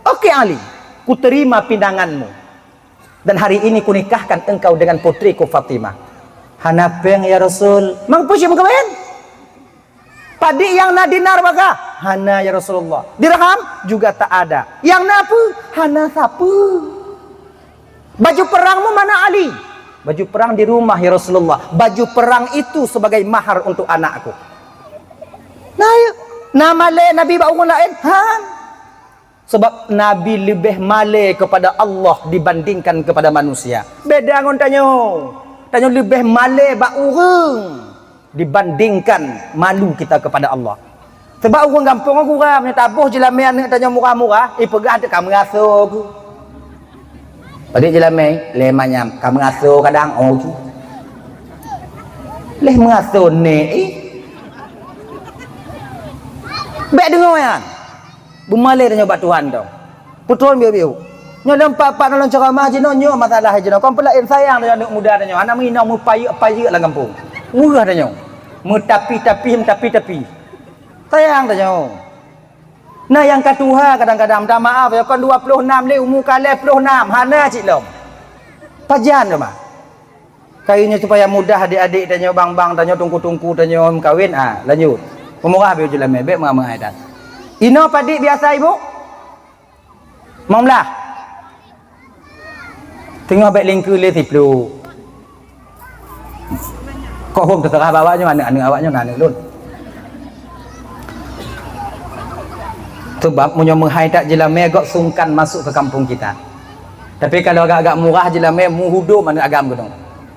Okey Ali, ku terima pindanganmu. Dan hari ini ku nikahkan engkau dengan putriku Fatimah. Hanapeng ya Rasul. Mang puji mengkawin? Padi yang na dinar maka hana ya Rasulullah. Dirham juga tak ada. Yang napu hana sapu. Baju perangmu mana Ali? Baju perang di rumah ya Rasulullah. Baju perang itu sebagai mahar untuk anakku. Nah, nama Nabi bau lain. Sebab Nabi lebih malai kepada Allah dibandingkan kepada manusia. Beda ngon tanyo lebih malai bak urang dibandingkan malu kita kepada Allah. Sebab urang kampung aku ram tabuh jelame anak tanyo murah-murah, pegah dak kamu ngaso aku. Padik jelame lemanya kamu ngaso kadang tu. Leh mengaso ne Bek dengar yan. Bumalai dan nyoba Tuhan dong. Putul biu-biu. Nyo lempak-pak dalam ceramah je nyo masalah je no. Kau pelain sayang dengan anak muda dan nyo. Anak minang mu payuk lah kampung. Murah dan nyo. Mu tapi. Sayang dan nyo. Nah yang katuha kadang-kadang minta maaf ya kon 26 le umur kali 26 hana cik lom. Pajan dah mah. Kayunya supaya mudah adik-adik dan nyo bang-bang dan nyo tungku-tungku dan nyo kawin lanjut. Pemurah biu je lah mebek mengamai dah. Ino padik biasa ibu? Mamlah. Tengok baik lingku le tiplu. Kok hom terserah bawanya anak-anak awaknya anak lun. Sebab punya menghai tak jelame agak sungkan masuk ke kampung kita. Tapi kalau agak-agak murah jelame muhudo mana agam gunung.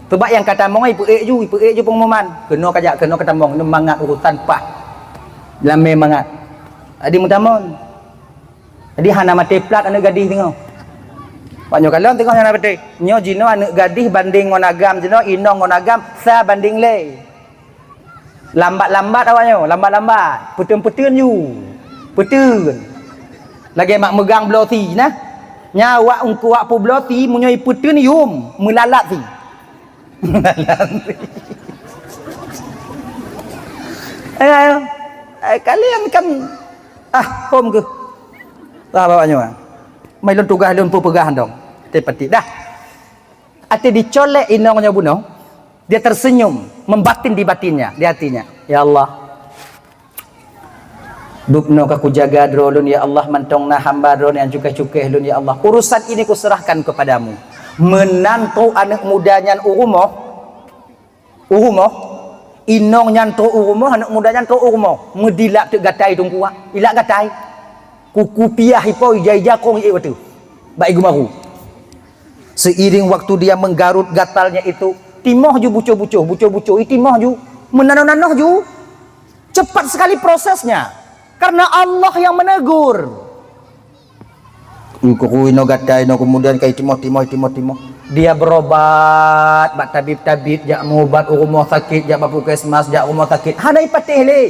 Sebab yang kata mong ipu ju pengumuman. Kena kata mong mangat urutan pah. Jelame mangat. Adi mutamon. Adi hana mati plat anak gadis tengok. Pak nyo kalau tengok hana mati. Nyo jino anak gadis banding ngon agam jino inong ngon agam sa banding le. Lambat-lambat awaknyo, lambat-lambat. Putun-putun you. Putun. Lagi mak megang bloti nah. Nyawa ungku wak pu bloti munyoi putun yum melalat ti. Ayo. Kalian kan hom ke bawanya mai lon tugas lon pegahan dong tepati dah ati dicolek inongnya bunuh dia tersenyum membatin di batinnya di hatinya ya Allah dukno ka kujaga drolun ya Allah mantongna hamba dron yang cukai-cukai lun ya Allah urusan ini kuserahkan kepadamu menantu anak mudanya urumoh inong nyanto urumoh anak muda nyanto urumoh medilak tek gatai tungkuak ilak gatai kuku piah ipo ijai jakong i watu baik gumaru Seiring waktu dia menggarut gatalnya itu, timoh ju bucu-bucu, timoh ju menanoh-nanoh ju. Cepat sekali prosesnya. Karena Allah yang menegur. Kuino gatai no kemudian kai timoh. Dia berobat, bak tabib-tabib, jak mengobat rumah sakit, jak puskesmas, jak rumah sakit. Hanai patih le.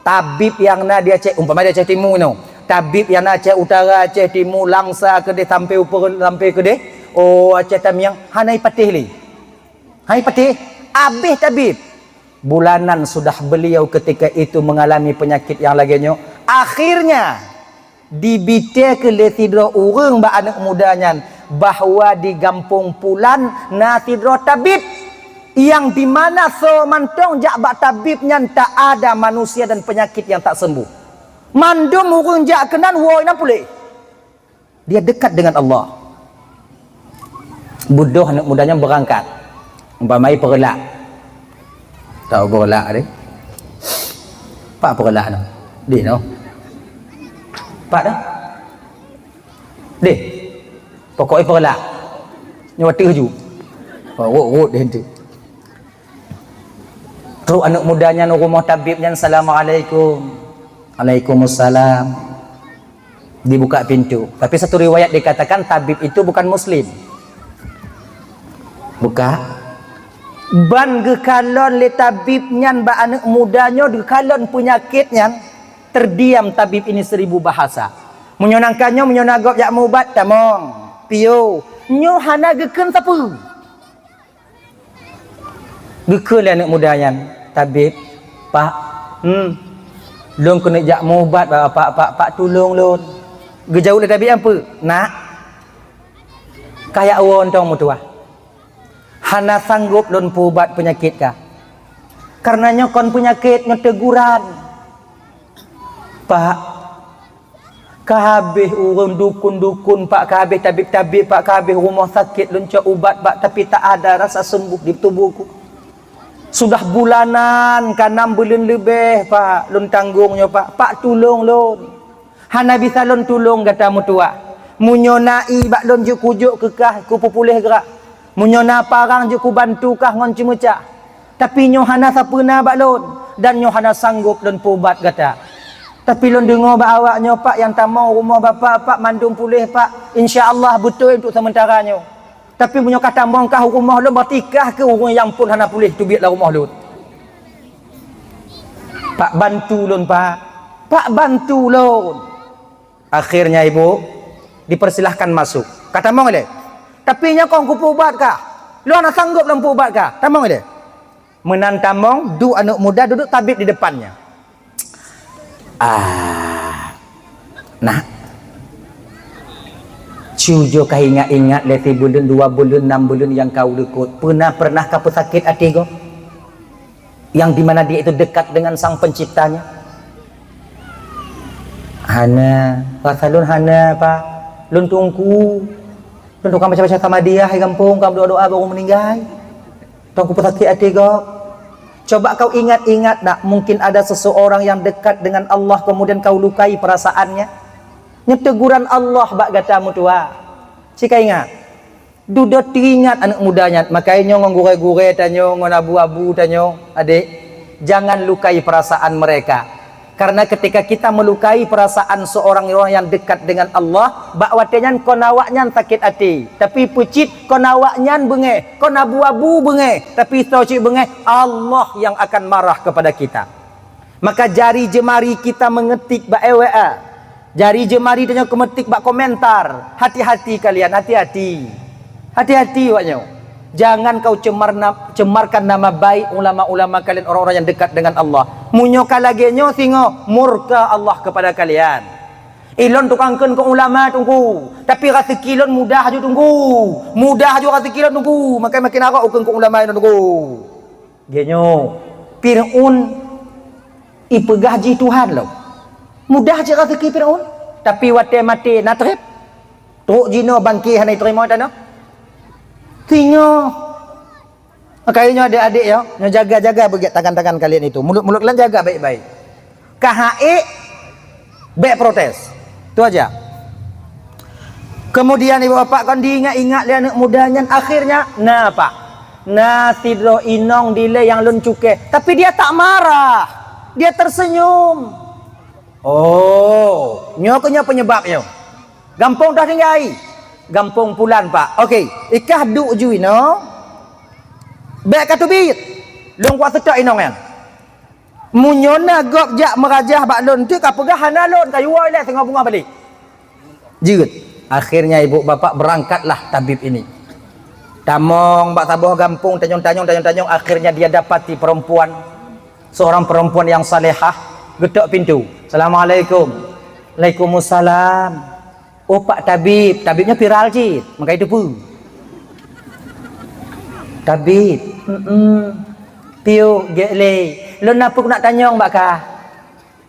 Tabib yang na dia cek umpama dia cek timur no. Tabib yang na cek utara, cek timur, langsa ke dia sampai upur sampai ke dia. Oh cek tam yang hanai patih le. Hai patih, habis tabib. Bulanan sudah beliau ketika itu mengalami penyakit yang lainnya. Akhirnya dibite ke letidro urang ba anak mudanya bahwa di Gampung Pulan natidro tabib yang dimana semantong jak bak tabibnya tak ada manusia dan penyakit yang tak sembuh. Mandum urang jak kenan woi na pulih. Dia dekat dengan Allah. Bodoh anak mudanya berangkat. Umpamai perelak. Tahu perelak ni? Pak perelak no. Di no. Pak dah. Di. Pokoknya perelak. Nyawa terju. Rot dia tu. Terus anak mudanya no rumah tabibnya, Assalamualaikum. Waalaikumsalam. Dibuka pintu. Tapi satu riwayat dikatakan tabib itu bukan muslim. Buka. Ban gekalon le tabib nyan ba anak mudanya gekalon penyakitnya, terdiam tabib ini 1000 bahasa. Menyonangkannya menyonagop jak mubat tamong pio nyo hana geken tapu gekele anak mudanya tabib pak long kena jak mubat pak tolong lon gejauh le tabib apa nak kayak awon tong mutua hana sanggup lon pubat penyakit kah karenanya kon penyakitnya teguran pak kahabih urang dukun-dukun pak kahabih tabib-tabib pak kahabih rumah sakit lon cak ubat pak tapi tak ada rasa sembuh di tubuhku sudah bulanan kan 6 bulan lebih pak lon tanggungnya pak tolong lon hana bisa lon tolong kata mutua munyonai bak lon juk kujuk kekah ku populeh gerak munyona parang je ku bantu kah ngon cemecah tapi nyo hana sapena bak lon dan nyo hana sanggup lon pubat kata tapi lon dengar bak awaknya pak yang tak mau rumah bapa pak mandung pulih pak insya-Allah betul untuk sementaranya tapi punyo kata mong kah rumah lon bertikah ke orang yang pun hana pulih tu biarlah rumah lon pak bantu lon pak bantu lon akhirnya ibu dipersilahkan masuk kata mong le tapi nya kong kupu ubat kah? Lu anak sanggup lampu ubat kah? Tamong dia. Menan tamong, du anak muda duduk tabib di depannya. Nah. Cujo kah ingat-ingat leti bulan 2 bulan 6 bulan yang kau lekut. Pernah kau sakit hati kau? Yang dimana dia itu dekat dengan sang penciptanya. Hana, pasalun hana pak, lun tungku. Tentu kamu baca-baca sama dia, hai kampung, kamu doa-doa baru meninggal. Tunggu pesakit hati kau. Coba kau ingat-ingat tak, mungkin ada seseorang yang dekat dengan Allah kemudian kau lukai perasaannya. Nyeteguran Allah bak katamu tua. Cika ingat. Duda teringat anak mudanya, makanya ngongure-gure tanyo, ngonabu-abu tanyo, adik, jangan lukai perasaan mereka. Karena ketika kita melukai perasaan seorang orang yang dekat dengan Allah, bakwatnya konawaknya sakit hati. Tapi pucit konawaknya bengeh, konabu-abu bengeh. Tapi taucik bengeh, Allah yang akan marah kepada kita. Maka jari jemari kita mengetik bak EWA. Jari jemari tanya kemetik bak komentar. Hati-hati kalian, hati-hati. Hati-hati waknya. Jangan kau cemarkan nama baik ulama-ulama kalian, orang-orang yang dekat dengan Allah. Munyoka lagi nyo singo murka Allah kepada kalian. Ilon tukangkan ke ulama tunggu. Tapi rasa kilon mudah aja tunggu. Mudah aja rasa kilon tunggu. Makin arak ukun ke ulama itu tunggu. Genyo. Fir'aun ipegaji Tuhan lo. Mudah aja rasa ki Fir'aun. Tapi wate mati natrip. Tuk jino bangki hanai terima tanah. Tingo. Makanya adik-adik ya, jaga-jaga begitu tangan-tangan kalian itu. Mulut-mulut kalian jaga baik-baik. KHI baik protes. Itu aja. Kemudian ibu bapak kan diingat-ingat dia anak mudanya, akhirnya nah pak, nah tidro inong dile yang lun cuke, tapi dia tak marah, dia tersenyum. Oh, nyokonya penyebabnya. Gampang dah tinggai, gampang pulan pak. Okey, ikah duk jui no, baik katubit, lun kuat tak inong yang. Munyona gop jak merajah bak lun tu kapegah hana lun kayu wai le tengah bunga balik. Jeut. Akhirnya ibu bapak berangkatlah tabib ini. Tamong bak tabuh gampung tanyong-tanyong, akhirnya dia dapati perempuan, seorang perempuan yang salehah, getok pintu. Assalamualaikum. Waalaikumsalam. Oh pak tabib, tabibnya viral cit, maka itu pu. Tabib, piu gele. Lo napuk nak tanyong mbak kah?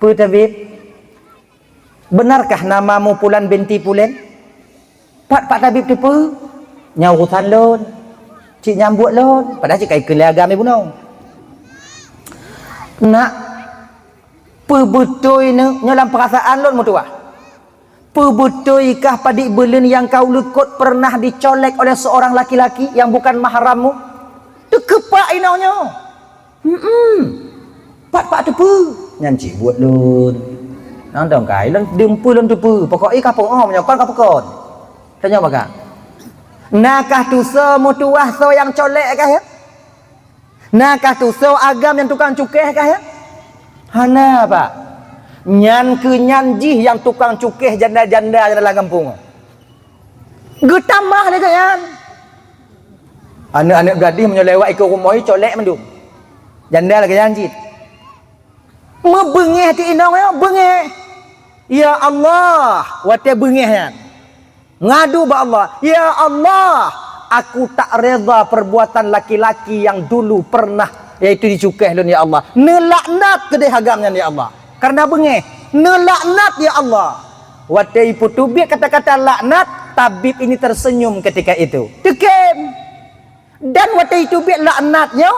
Pu tabib. Benarkah namamu Pulan binti Pulen? Pak tabib tu pu nyaurutan lon, cik nyambut lon, padahal cik kai keluarga me buno. Nak pebutoi ne nyalam perasaan lon mutua. Pebutoi kah padik belen yang kau lekut pernah dicolek oleh seorang laki-laki yang bukan mahrammu? Tu kepak inaunya. Pak tu pu nyanci buat lon. Nang dong kai lon dempu lon tu pu, pokok i kapong oh menyokon kapokon. Tanya baka. Nakah tu so mutuah so yang colek kah ya? Nakah tu so agam yang tukang cukeh kah ya? Hana pak. Nyan ke nyanjih yang tukang cukeh janda-janda dalam kampung. Getamah dia kan. Anak-anak gadis menyelewat ikut rumah colek mendung. Janda lagi janji. Mebengeh ti inong ya, bengeh. Ya Allah, wate bengehnya. Ngadu ba Allah, ya Allah, aku tak reda perbuatan laki-laki yang dulu pernah yaitu dicukeh lun ya Allah. Nelaknat kedai hagamnya ya Allah. Karena bengeh, nelaknat ya Allah. Wadai putubik kata-kata laknat, tabib ini tersenyum ketika itu. Tekem. Dan wadai tubik laknatnya,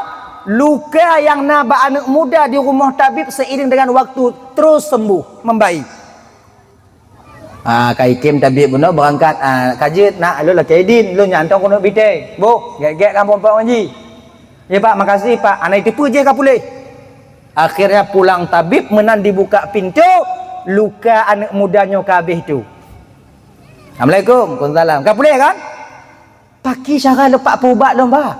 luka yang naba anak muda di rumah tabib seiring dengan waktu terus sembuh, membaik. Kai kim tabib buno berangkat kajit nak lu lah kedin lu nyantong kono bite bu gek kampung pak Wanji ya pak makasih pak anak itu je kapulih akhirnya pulang tabib menan dibuka pintu luka anak mudanya kabeh tu. Assalamualaikum waalaikumsalam kapulih kan paki cara lepak pubat lu mbak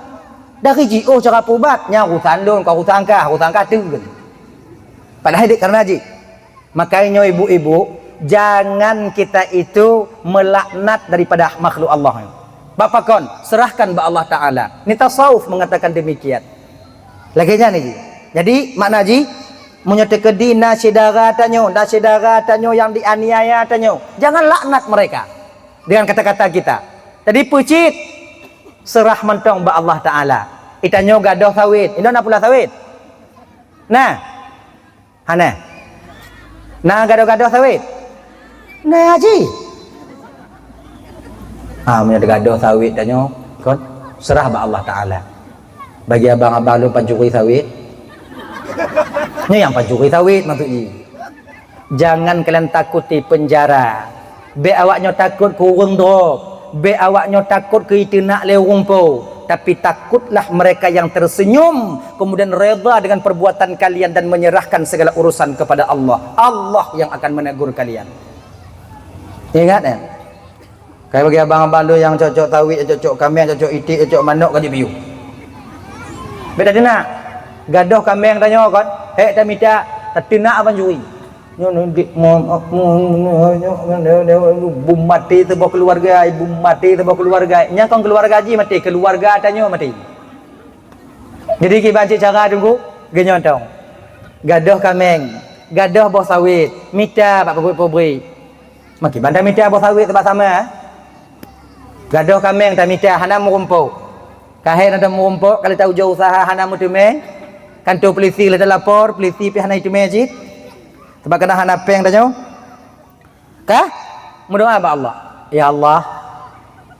dari JO cara pubat nyarutan lu kau hutangkah tu padahal dik karena ji makanya ibu-ibu jangan kita itu melaknat daripada makhluk Allah. Bapak kon, serahkan ba Allah Ta'ala. Ini tasawuf mengatakan demikian. Laginya nih. Jadi makna ji menyatakan di nasidara tanyo yang dianiaya tanyo. Jangan laknat mereka dengan kata-kata kita. Jadi pucit serah mentong ba Allah Ta'ala. Itanyo gadoh sawit. Ini nak pula sawit. Nah. Hana. Nah gadoh-gadoh sawit. Nah haji punya gadoh sawit tanya kon serah ba Allah Ta'ala bagi abang-abang lu pancuri sawit ni yang pancuri sawit maksudnya jangan kalian takuti penjara be awaknya takut kurung drop be awaknya takut ke itu nak lewungpo tapi takutlah mereka yang tersenyum kemudian reda dengan perbuatan kalian dan menyerahkan segala urusan kepada Allah. Allah yang akan menegur kalian. Ingat ya? Kayak bagi abang-abang lu yang cocok tawit, cocok kambing, cocok itik, cocok manok gaji biu. Beda dina. Gadoh kambing tanya kan, hek tak minta tetina apa jui. Bum mati tebak keluarga, ibu mati tebak keluarga. Nya kong keluarga haji mati, keluarga tanya mati. Jadi kita baca cara tunggu, genyontong. Gadoh kambing, gadoh bos sawit, minta pak pabrik. Maki bandar minta bos sawit tempat sama. Gadoh kambing tak minta hana merumpuk. Kahir ada merumpuk kalau tahu jauh usaha hana mutume. Kantor polisi ada lapor, polisi pi hana itu masjid. Sebab kena hana peng tanya. Kah? Berdoa ba Allah. Ya Allah,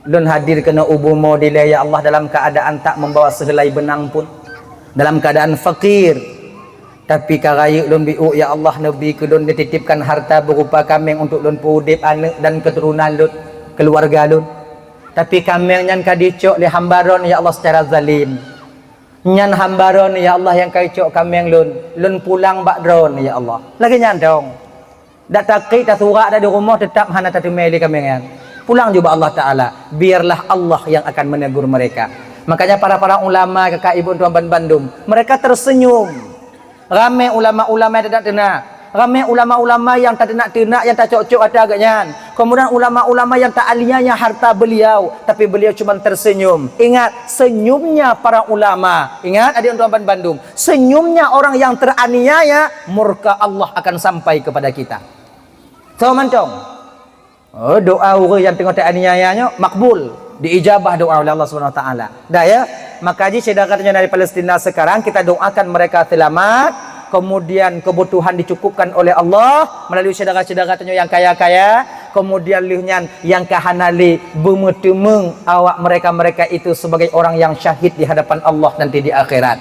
lun hadir kena ubumo dilai ya Allah dalam keadaan tak membawa sehelai benang pun. Dalam keadaan fakir. Tapi karayuk lun biu ya Allah Nabi ke lun dititipkan harta berupa kambing untuk lun pudip anak dan keturunan lun keluarga lun. Tapi kami nyan kadicok li hambaron ya Allah secara zalim. Nyan hambaron ya Allah yang kadicok kami lun pulang bakdron ya Allah. Lagi nyan dong. Dak takik dak surak dak di rumah tetap hana tatumeli kami nyan. Pulang juga Allah Taala. Biarlah Allah yang akan menegur mereka. Makanya para ulama kakak ibu tuan Bandung, mereka tersenyum. Ramai ulama-ulama yang tidak tenang. Ramai ulama-ulama yang tak tenak, yang tak cocok ada agaknya. Kemudian ulama-ulama yang tak aliyahnya harta beliau, tapi beliau cuma tersenyum. Ingat, senyumnya para ulama. Ingat adik tuan Bandung, senyumnya orang yang teraniaya, murka Allah akan sampai kepada kita. So mantong. Oh, doa orang yang tengok teraniayanya makbul, diijabah doa oleh Allah Subhanahu wa taala. Dah ya. Maka ji sedekahnya dari Palestina sekarang kita doakan mereka selamat, kemudian kebutuhan dicukupkan oleh Allah melalui sedekah-sedekahnya yang kaya-kaya, kemudian lihnya yang kahanali bemutumeng awak mereka itu sebagai orang yang syahid di hadapan Allah nanti di akhirat.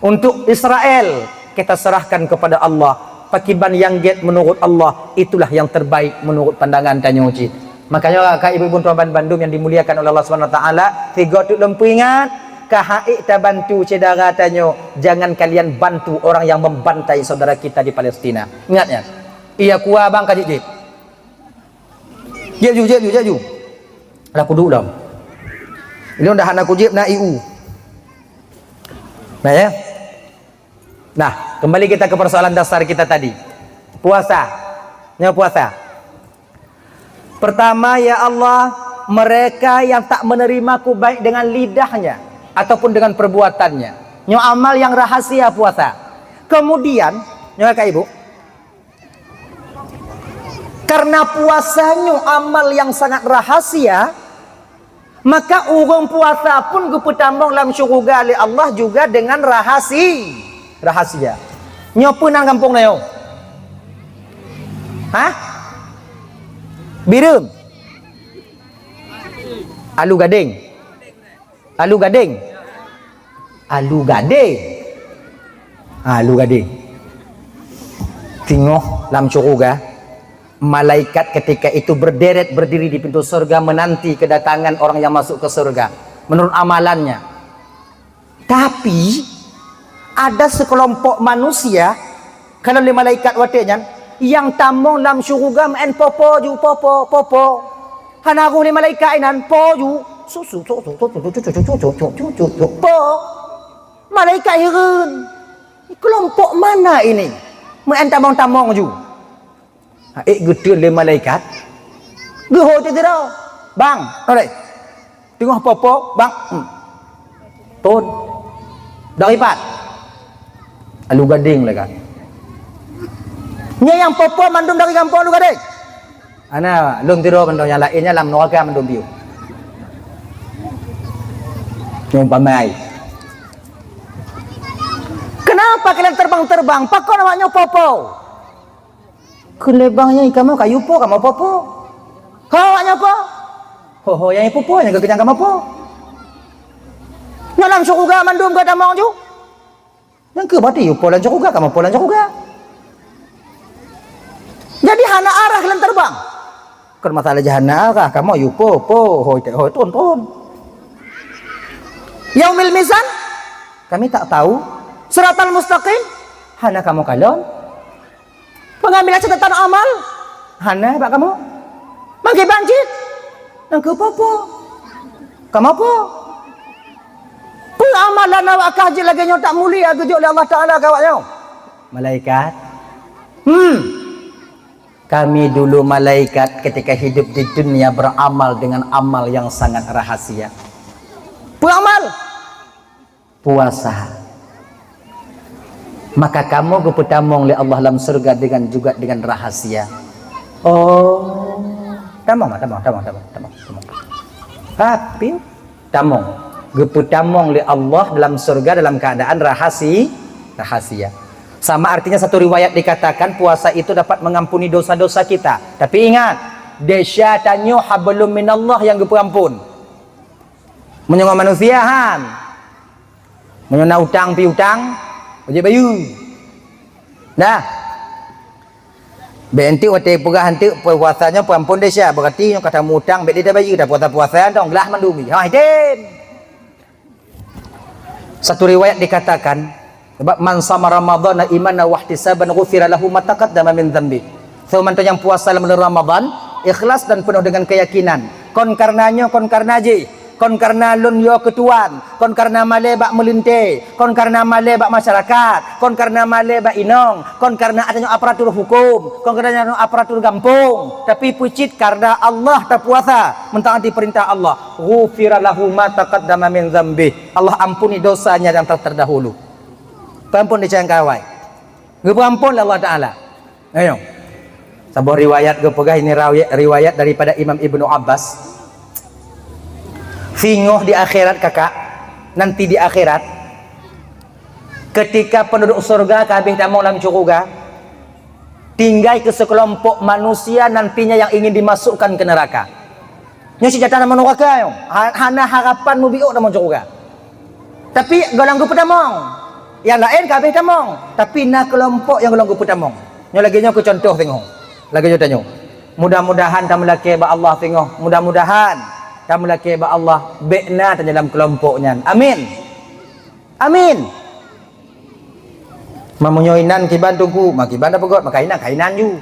Untuk Israel kita serahkan kepada Allah. Pakiban yang get menurut Allah itulah yang terbaik menurut pandangan Tanyoji. Makanya kak ibu-ibu tuan Bandung yang dimuliakan oleh Allah Subhanahu wa taala, tiga tu lempu ingat kahai ta bantu saudara tanyo, jangan kalian bantu orang yang membantai saudara kita di Palestina. Ingatnya. Iya kuah bang kajik jip. Jep. Aku duduk dah. Ini udah anak kujib na IU. Nah ya. Nah, kembali kita ke persoalan dasar kita tadi. Puasa. Puasa. Pertama ya Allah, mereka yang tak menerimaku baik dengan lidahnya ataupun dengan perbuatannya. Amal yang rahasia puasa. Kemudian, kak ibu, karena puasanya amal yang sangat rahasia, maka orang puasa pun guputambang dalam syurga oleh Allah juga dengan rahasia. Nyopo nang kampung nayo. Hah? Birum. Alu gading. Tengok dalam syurga, malaikat ketika itu berdiri di pintu surga menanti kedatangan orang yang masuk ke surga menurut amalannya. Tapi ada sekelompok manusia kalau le malaikat watenya yang tamong dalam syurga main popo. Hana aku le malaikat inan poju susu po. Malaikat heran. Kelompok mana ini? Main tamong ju. Gede le malaikat. Geho tidak. Bang, oleh. Tengok popo, bang. Ton. Daripat. Alu gading lah kan. Nya yang popo mandum dari kampung alu gading. Ana lung tiro mandum yang lainnya lam neraka mandum biu. Pamai. Kenapa kalian terbang? Pakon namanya popo. Kelebangnya kamu kayu po, kamu popo. Hawaknya apa? Ho yang popo yang kekenyang kamu po. Nyalam syurga mandum ke damang ju. Yang ke berarti polan syurga, kamu polan syurga. Jadi hana arah kalian terbang. Kan masalah jahana arah, kamu yupo hoi ton. Yaumil mizan kami tak tahu. Siratal mustaqim hana kamu kalon. Pengambilan catatan amal hana pak kamu. Mangke banjir nang ke popo. Kamu apa? Amalan awak kaji lagi yang tak mulia tujuh oleh Allah Ta'ala kawaknya. Malaikat. Kami dulu malaikat ketika hidup di dunia beramal dengan amal yang sangat rahasia. Beramal. Puasa. Maka kamu keputamong oleh Allah dalam surga juga dengan rahasia. Oh. Tamong. Tapi tamong. Geputamong oleh Allah dalam surga dalam keadaan rahasia. Sama artinya satu riwayat dikatakan puasa itu dapat mengampuni dosa-dosa kita. Tapi ingat, desyatanyo hablum minallah yang gepuampun. Menyongong manusiahan. Menyona utang piutang, ojek bayu. Nah. Benti wate pegah hantu puasanya puan desa berarti yang kata mutang bet dia bagi dah puasa dong gelah mandumi. Ha hitem. Satu riwayat dikatakan sebab man sama Ramadhan imanan wa ihtisaban ghufira lahu ma taqaddama min dhanbi. So mantu yang puasa dalam bulan Ramadan ikhlas dan penuh dengan keyakinan. Kon karenanya kon karena je. Kon karena lun yo ketuan, kon karena male bak melinte, kon karena male bak masyarakat, kon karena male bak inong, kon karena adanya aparatur hukum, kon karena adanya aparatur kampung, tapi pucit karena Allah tak puasa mentaati perintah Allah. Ghufira lahu ma taqaddama min dzambi. Allah ampuni dosanya yang terdahulu. Ampun dicayang kawai. Ampun Allah Taala. Ayo. Sebuah riwayat gue pegah ini riwayat daripada Imam Ibnu Abbas. Singoh di akhirat kakak, nanti di akhirat ketika penduduk surga kabeh tamu dalam surga tinggal ke sekelompok manusia nantinya yang ingin dimasukkan ke neraka. Nya si jatah nama neraka yo. Hana harapan mu biuk dalam surga. Tapi golongku pedamong. Yang lain kabeh tamong, tapi na kelompok yang golongku pedamong. Nya lagi nya aku contoh tengok. Lagi nya tanya. Mudah-mudahan tamu laki ba Allah tengok. Mudah-mudahan kamu laki ba Allah bekna dalam kelompoknya. Amin. Amin. Mamunyoinan kiban tunggu, makiban apa god, makainan ju.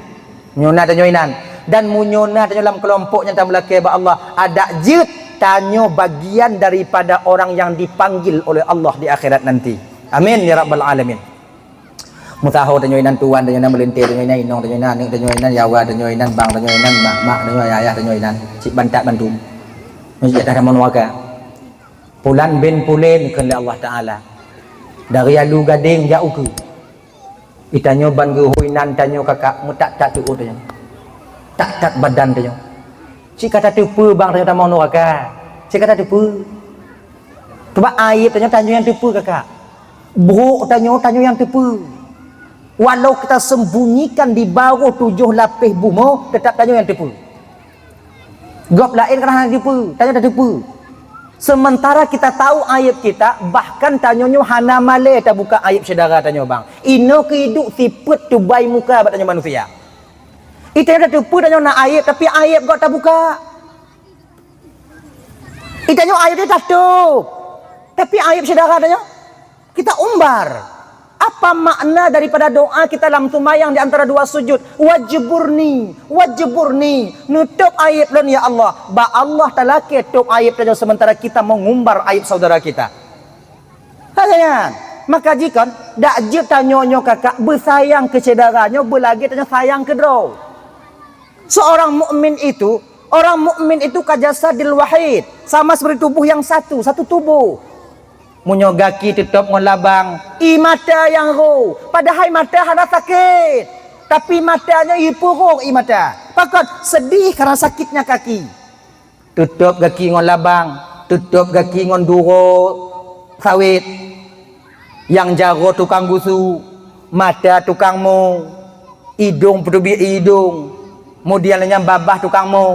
Nyona tanyoinan dan munyona dalam kelompoknya tamu laki ba Allah ada jut tanyo bagian daripada orang yang dipanggil oleh Allah di akhirat nanti. Amin ya rabbal alamin. Mutaho tanyoinan tuan tanyoinan melintir tanyoinan inong tanyoinan ning tanyoinan yawa tanyoinan bang tanyoinan mak tanyoinan ayah tanyoinan cik bantak bantum. Menjadi ramon waga pulan bin pulen ke Allah Taala dari alu gading jauh ke itanyo ban gehuinan tanyo kakak mutak tak tu tanya tak badan tanyo si kata tupu bang tanyo ramon waga si kata tupu coba aib tanyo yang tupu kakak buruk tanyo yang tupu walau kita sembunyikan di bawah 7 lapis bumi tetap tanyo yang tupu. Gop lain kerana tipu, tanya dah tipu. Sementara kita tahu aib kita, bahkan tanyonyo hana male tak buka aib saudara tanyo bang. Ino kehidup siput tu bayi muka buat tanyo manusia. Itu dah tipu tanyo nak aib tapi aib gop tak buka. Itu tanyo aib dia tak tutup. Tapi aib saudara tanyo kita umbar. Apa makna daripada doa kita dalam sembahyang di antara dua sujud? Wajburni, nutup aib lon ya Allah. Ba Allah talake tutup aib saja sementara kita mengumbar aib saudara kita. Kalian, maka jika dak je tanyonyo kakak bersayang ke saudaranya, belagi tanya sayang ke dro. Seorang mukmin itu kajasadil wahid, sama seperti tubuh yang satu tubuh. Munyogaki tutup ngelabang mata yang ro padahal mata ada sakit tapi matanya ipuruk mata pakat sedih karena sakitnya kaki tutup kaki ngelabang tutup kaki ngonduro sawit yang jago tukang gusu mata tukangmu hidung pedubi hidung kemudiannya babah tukangmu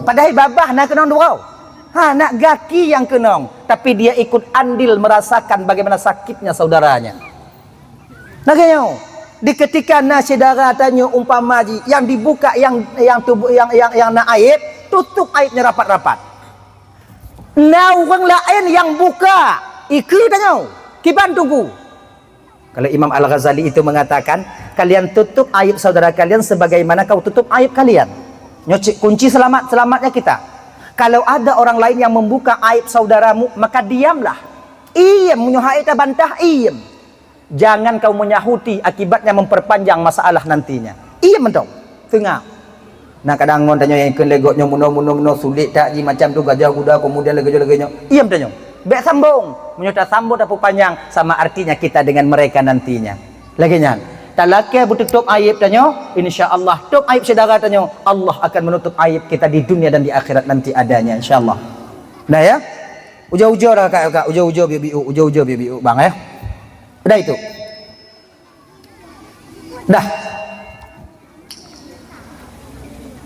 padahal babah nak kena durau nak gaki yang kenong, tapi dia ikut andil merasakan bagaimana sakitnya saudaranya. Nah kayaknya, di ketika saudara tanya umpama yang dibuka yang tubuh yang nak aib, tutup aibnya rapat-rapat. Nah orang lain yang buka, ikut tanya, kiban tunggu. Kalau Imam Al-Ghazali itu mengatakan, kalian tutup aib saudara kalian sebagaimana kau tutup aib kalian. Kunci selamatnya kita. Kalau ada orang lain yang membuka aib saudaramu, maka diamlah. Iem menyuhai bantah iem. Jangan kau menyahuti akibatnya memperpanjang masalah nantinya. Iem mentong. Tengah. Nah kadang ngon tanya yang legoknya muno sulit tak ji macam tu gajah kuda kemudian leganya. Iem tanya. Bek sambung. Menyuta sambung tapi panjang sama artinya kita dengan mereka nantinya. Laginya. Talake tutup aib tanya, insyaallah tutup aib saudara tanya, Allah akan menutup aib kita di dunia dan di akhirat nanti adanya insyaallah. Nah ya. Ujau-ujau dah kakak, ujau-ujau biu bang ya. Udah itu. Dah.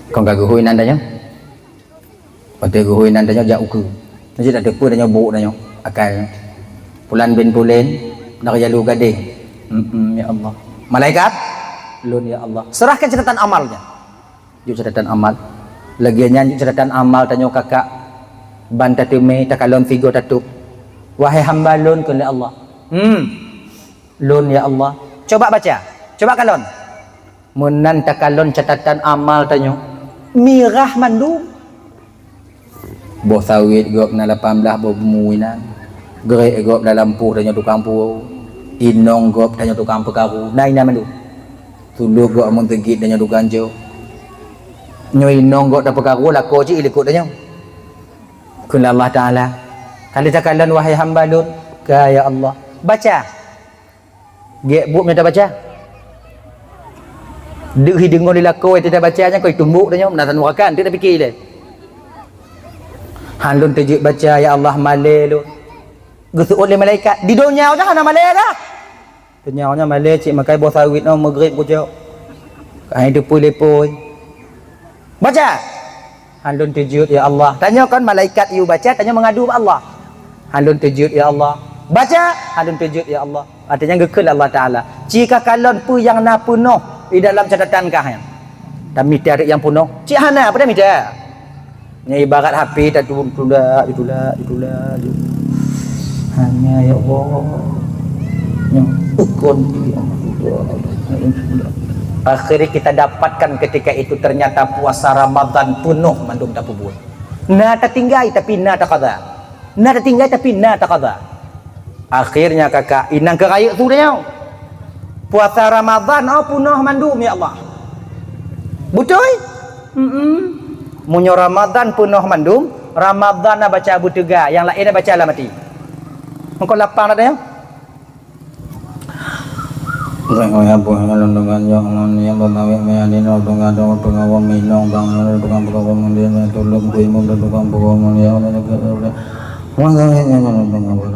Kau gak guhuin andanya? Pada guhuin andanya jauh ke. Nanti tak depu tanya buk tanya akal. Pulan bin pulen, nak jalu gading. Ya Allah. Malaikat lun ya Allah. Serahkan catatan amalnya. Yuk catatan amal. Lagiannya yuk catatan amal tanya kakak. Ban tatume takalon figo tatu. Wahai hamba lun kun ya Allah. Lun ya Allah. Coba baca. Coba kalon. Munan takalon catatan amal tanya. Mirah mandum. Boh sawit gop na 18 boh muinan. Gerai gop dalam lampu tanya tukang pu. Inong gop tanya tukang pekaru. Nai na mandu. Tuluh gop mun tegit tanya tukang jo. Nyo inong gop da pekaru lako ci ilikut tanya. Kun Allah Taala. Kali takalon wahai hamba lun, ka ya Allah. Baca. Gek bu minta baca. Duk hidung di lako tidak bacanya kau tumbuk tanya menatan wakan tidak fikir dia. Handun tujuk baca ya Allah malai lu. Gusu oleh malaikat di dunia dah ana malai dah. Dunia nya malai cik makai bos sawit no maghrib ku jauh. Kai depui-lepoi. Baca. Handun tujuk ya Allah. Tanya kan malaikat you baca tanya mengadu Allah. Handun tujuk ya Allah. Baca handun tujuk ya Allah. Artinya gekul Allah Taala. Jika kalon pu yang na penuh di dalam catatan kah yang. Dan mita yang penuh. Cik hana apa dah mita? Nya ibarat HP tak itulah. Hanya ya Allah. Yang ukun ya Allah. Akhirnya kita dapatkan ketika itu ternyata puasa Ramadan penuh mandum tak buat. Na tertinggai tapi na tak qada. Na tertinggai tapi na tak qada. Akhirnya kakak inang keraya tu dia. Puasa Ramadan penuh mandum ya Allah. Betul? Munyo Ramadan penuh mandum, Ramadan nak baca Abu Tega, yang lain nak baca lah mati. Engkau lapang dah ya? Saya abu dengan yang yang bermawi meani no dengan dong pengawal minong bang tukang pengawal mendian tolong kuimu tukang pengawal mendian negara. Wanggang yang pengawal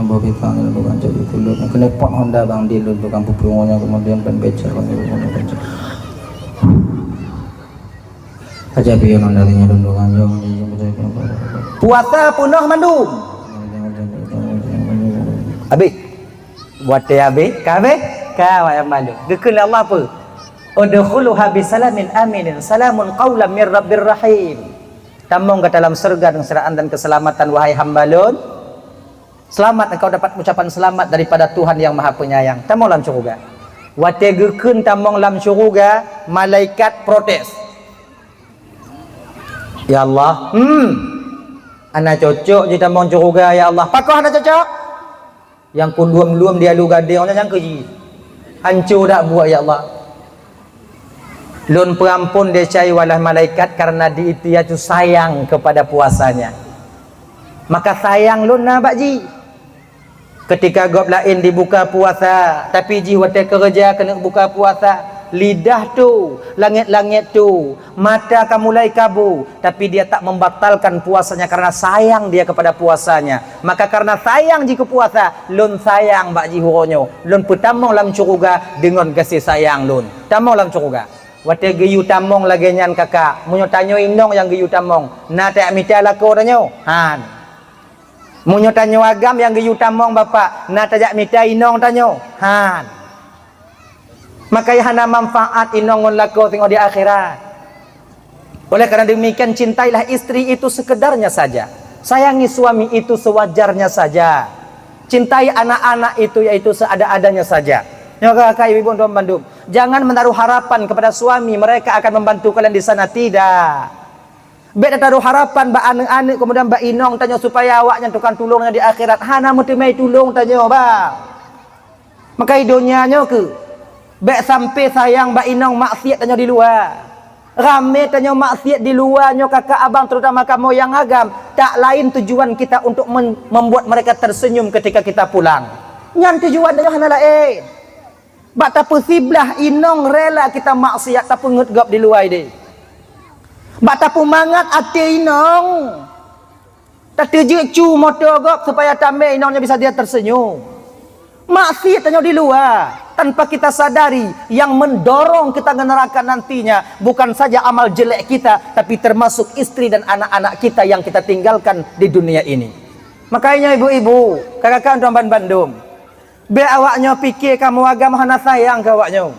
bagi kangen bukan jadi dulu kena pot Honda bang di dulu tukang pupungnya kemudian penbecer aja biar ondarinya dulu kan Puasa penuh mandum. Habis. Buat dia habis, kabe, kau yang malu. Gekul Allah apa? Udkhuluha bisalamin aminin, salamun qaulan mir rabbir rahim. Tamong ke dalam surga dengan seraan dan keselamatan wahai hamba lun. Selamat engkau dapat ucapan selamat daripada Tuhan yang Maha Penyayang. Tamong dalam syurga. Wate gekun tamong dalam syurga, malaikat protes. Ya Allah, ana cocok je tamong syurga ya Allah. Pakah ana cocok? Yang kunduam-luam dia lu gading yang keji. Hancur dak buat ya Allah. Lun perampun dia cai walah malaikat karena dia tu sayang kepada puasanya. Maka sayang lun na bakji. Ketika gob lain dibuka puasa, tapi ji wate kerja kena buka puasa. Lidah tu, langit-langit tu, mata akan mulai kabu, tapi dia tak membatalkan puasanya karena sayang dia kepada puasanya. Maka karena sayang jika puasa, lun sayang bakji huronyo. Lun putamong lam curuga dengan kasih sayang lun. Tamong lam curuga. Wate geyu tamong lagi nyan kakak. Munyo tanyo inong yang geyu tamong. Na tak mita lako tanyo. Han. Munyo tanyo agam yang geyu tamong bapak. Na tajak mita inong tanyo. Han. Maka hana manfaat inongon lako tengok di akhirat. Oleh karena demikian cintailah istri itu sekedarnya saja. Sayangi suami itu sewajarnya saja. Cintai anak-anak itu yaitu seada-adanya saja. Kakak ibu dan bandung, jangan menaruh harapan kepada suami mereka akan membantu kalian di sana, tidak. Beda taruh harapan ba anak-anak kemudian ba inong tanya supaya awaknya tukang tulungnya di akhirat. Hana mutimai tulung tanya ba. Maka idonyanya ke baik sampai sayang mbak inong maksiat tanya di luar. Rame tanya maksiat di luarnya kakak abang terutama kamu yang agam. Tak lain tujuan kita untuk membuat mereka tersenyum ketika kita pulang. Nyan tujuan tanya hana lain. Bak tak persiblah inong rela kita maksiat tak ngutgap di luar dia. Bak tak mangat ati inong. Tak tujuk cu motor gap supaya tambah inongnya bisa dia tersenyum. Maksiat tanya di luar. Tanpa kita sadari yang mendorong kita ke neraka nantinya bukan saja amal jelek kita, tapi termasuk istri dan anak-anak kita yang kita tinggalkan di dunia ini. Makanya ibu-ibu, kakak-kakak Tuan Bandung, Be awaknya fikir kamu agama hana sayang ke awaknya.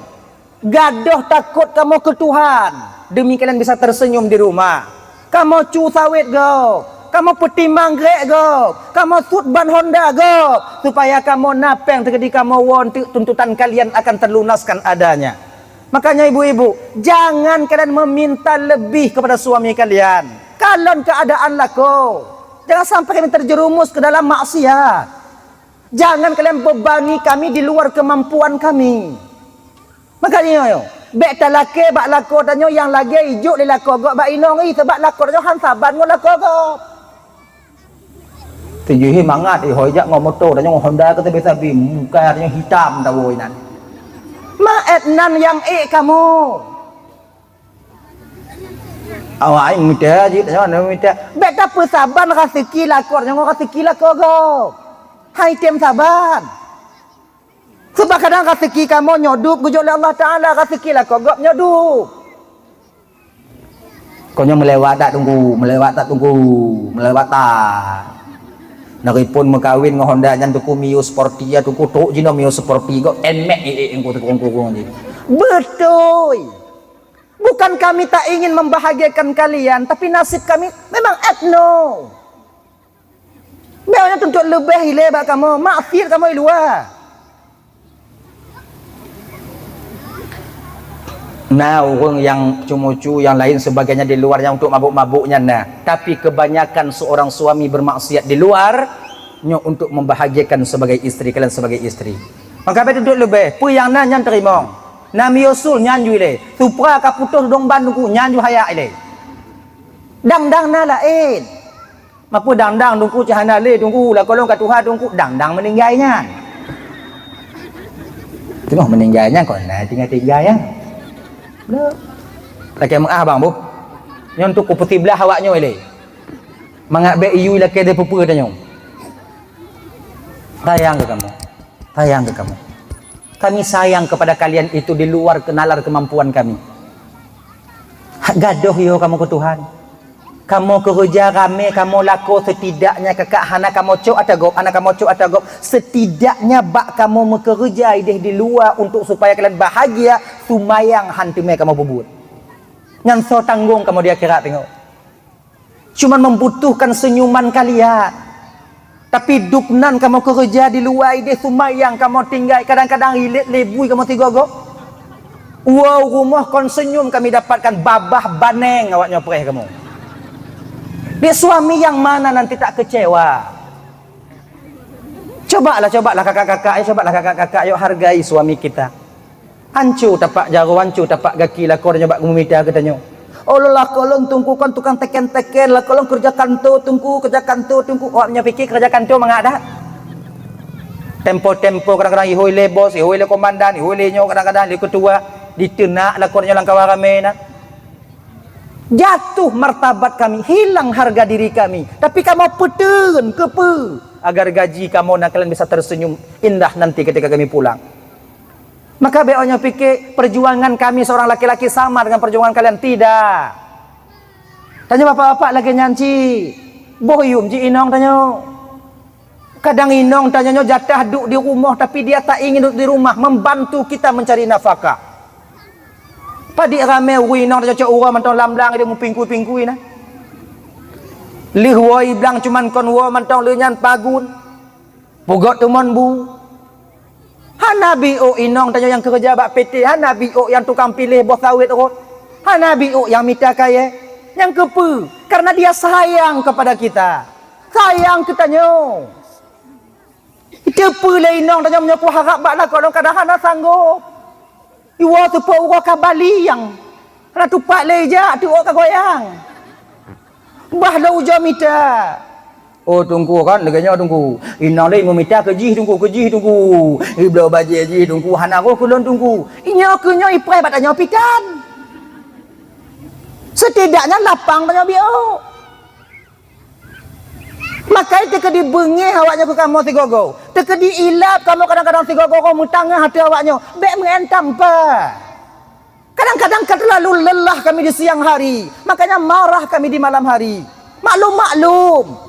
Gadoh takut kamu ke Tuhan demi kalian bisa tersenyum di rumah. Kamu cu sawit go, kamu peti manggrek go, kamu sut ban Honda go, supaya kamu napeng ketika kamu won tuntutan kalian akan terlunaskan adanya. Makanya ibu-ibu, jangan kalian meminta lebih kepada suami kalian. Kalau keadaan laku, jangan sampai kalian terjerumus ke dalam maksiat. Jangan kalian bebani kami di luar kemampuan kami. Makanya yo, bek talake bak lako tanyo yang lagi ijuk di lako gok bak inong i sebab lako tanyo han saban ngo lako gok. Tujuhi mangat hojak ngo motor tanyo Honda ke tebe sabi muka tanyo hitam tawoi nan. Maet nan yang kamu. Awak minta je tanyo minta. Bek ta saban rezeki lako tanyo rezeki lako gok. Hai tem saban. Sebab kadang rezeki kamu nyodup gujol Allah Ta'ala rezeki lah kau gak nyodup. Kau melewat tak tunggu, melewat tak tunggu, melewat tak. Naripun mengkawin dengan Honda yang tuku Mio Sporty ya tuku tok jino Mio Sporty kau emek engkau tukung je. Betul. Bukan kami tak ingin membahagiakan kalian, tapi nasib kami memang etno. Biarnya tuntut lebih hilebat kamu, maksir kamu luar. Nah, orang yang cumu-cu yang lain sebagainya di luar yang untuk mabuk-mabuknya nah. Tapi kebanyakan seorang suami bermaksiat di luar untuk membahagiakan sebagai istri kalian sebagai istri. Maka betul duduk lebih, pu yang nyan terima. Nami usul nyanju ile, supra ka putus dong bandungku nyanju hayak ile. Dang-dang na lain. Mapu dang-dang dungku cahana le dungku lah kolong ka Tuhan dungku dang-dang meninggalnya. Tengok meninggalnya kau nah tinggal-tinggal ya. Laki mengah bang bu, yang untuk kupeti belah awaknya ile, mangat be iu laki dia pupu tanya, sayang ke kamu, sayang ke kamu, kami sayang kepada kalian itu di luar kenalar kemampuan kami. Gadoh yo kamu ke Tuhan, kamu kerja kami, kamu laku setidaknya kakak hana kamu cok atagop, anak kamu cok atagop, setidaknya bak kamu bekerja di luar untuk supaya kalian bahagia. Sumayang hantu me kamu bubut. Ngan so tanggung kamu di akhirat tengok. Cuman membutuhkan senyuman kalian. Tapi duknan kamu kerja di luar ide sumayang kamu tinggal kadang-kadang hilit lebui kamu tigogo. Wow rumah kon senyum kami dapatkan babah baneng awaknya pereh kamu. Dia suami yang mana nanti tak kecewa. Cobalah kakak-kakak, cobalah kakak-kakak yuk hargai suami kita. Hancu tapak jago, hancu tapak gaki lah kau dah nyoba meminta katanya. Oh lah kolong tungku kan tukang teken-teken lah kolong kerja kantor tungku awaknya fikir kerja kantor mengadat. Tempo-tempo kadang-kadang ihoi le bos, ihoi le komandan, ihoi le nyo kadang-kadang le ketua ditenak lah kau nya langkah ramai nak. Jatuh martabat kami, hilang harga diri kami. Tapi kamu peten kepe agar gaji kamu nak kalian bisa tersenyum indah nanti ketika kami pulang. Maka beonya pikir perjuangan kami seorang laki-laki sama dengan perjuangan kalian tidak. Tanya bapak-bapak lagi nyanci, boyum ji inong tanya. Kadang inong tanya jatah duduk di rumah tapi dia tak ingin duduk di rumah membantu kita mencari nafkah. Padi rame winong tanya cak urang mantong lamblang dia mu pingkui-pingkui nah. Li huai blang cuman kon wo mantong lenyan pagun. Pugot tumon bu. Hanabi o inong tanya yang kerja bak PT, hanabi o yang tukang pilih bos sawit rot, hanabi o yang minta kaya, yang kepe, karena dia sayang kepada kita, sayang kitanya. Kepe le inong tanya menyapu harap bak lah kalau kadang hana sanggup. Iwa tu po uwa kabali yang, karena tupak leja tu o kagoyang. Bah dah ujam minta. Oh tunggu kan leganya tunggu inang lain meminta keji tunggu iblau baji ji tunggu hana ko kulon tunggu inya kunyo iprai batanya pikan setidaknya lapang tanya bio makai teka di bengi awaknya ke kamu tigogo teka di ilap kamu kadang-kadang tigogo kamu tangah hati awaknya bek mengentam pa kadang-kadang terlalu lelah kami di siang hari makanya marah kami di malam hari maklum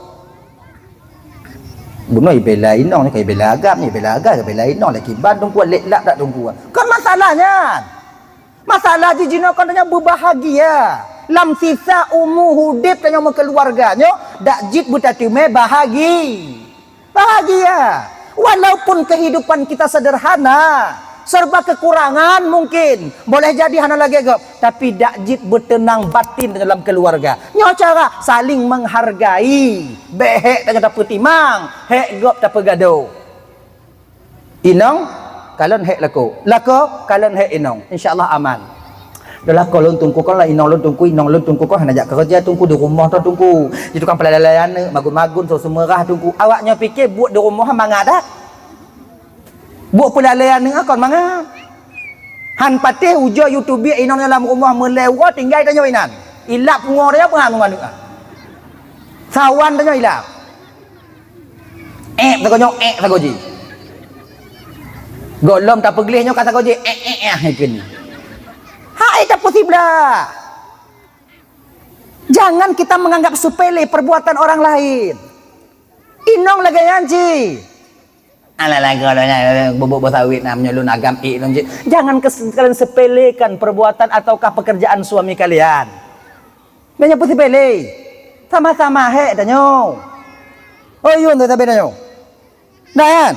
Bunoi bela inong ni kai bela agam ni bela agam bela inong lagi ban tungku lek lak tak tungku. Kan masalahnya. Masalah di jino kan tanya berbahagia. Lam sisa umuh hudip tanya keluarganya dak jit butati me bahagia. Walaupun kehidupan kita sederhana, serba kekurangan mungkin, boleh jadi hana lagi gop, tapi dak jit bertenang batin dalam keluarga. Nyo cara saling menghargai. Behek tanya dapat timang, hek gop dapat gaduh. Inong kalian hek lako kalian hek inong, insyaallah aman. Dalah kalau tungku kalau inong lon tungku kau hendak kerja tungku di rumah tu tungku. Di tukang pelayan magun-magun so semerah tungku. Awaknya fikir buat di rumah mangga dah. Buat pelayan ni akon mangga. Han patih ujo YouTube inong dalam rumah melewa tinggal tanya inan. Ilap ngor dia apa anu. Sawan tanya ilap. Tak goji. Golom tak peglihnya kata goji ikun. Hai tak possible. Jangan kita menganggap sepele perbuatan orang lain. Inong lagi yanci. Alah golonnya bubuk sawit namanya lu agam nonji. Jangan kalian sepelekan perbuatan ataukah pekerjaan suami kalian. Banyak pun sepele. Sama-sama hek danyo. Oh yun tu tapi danyo. Dan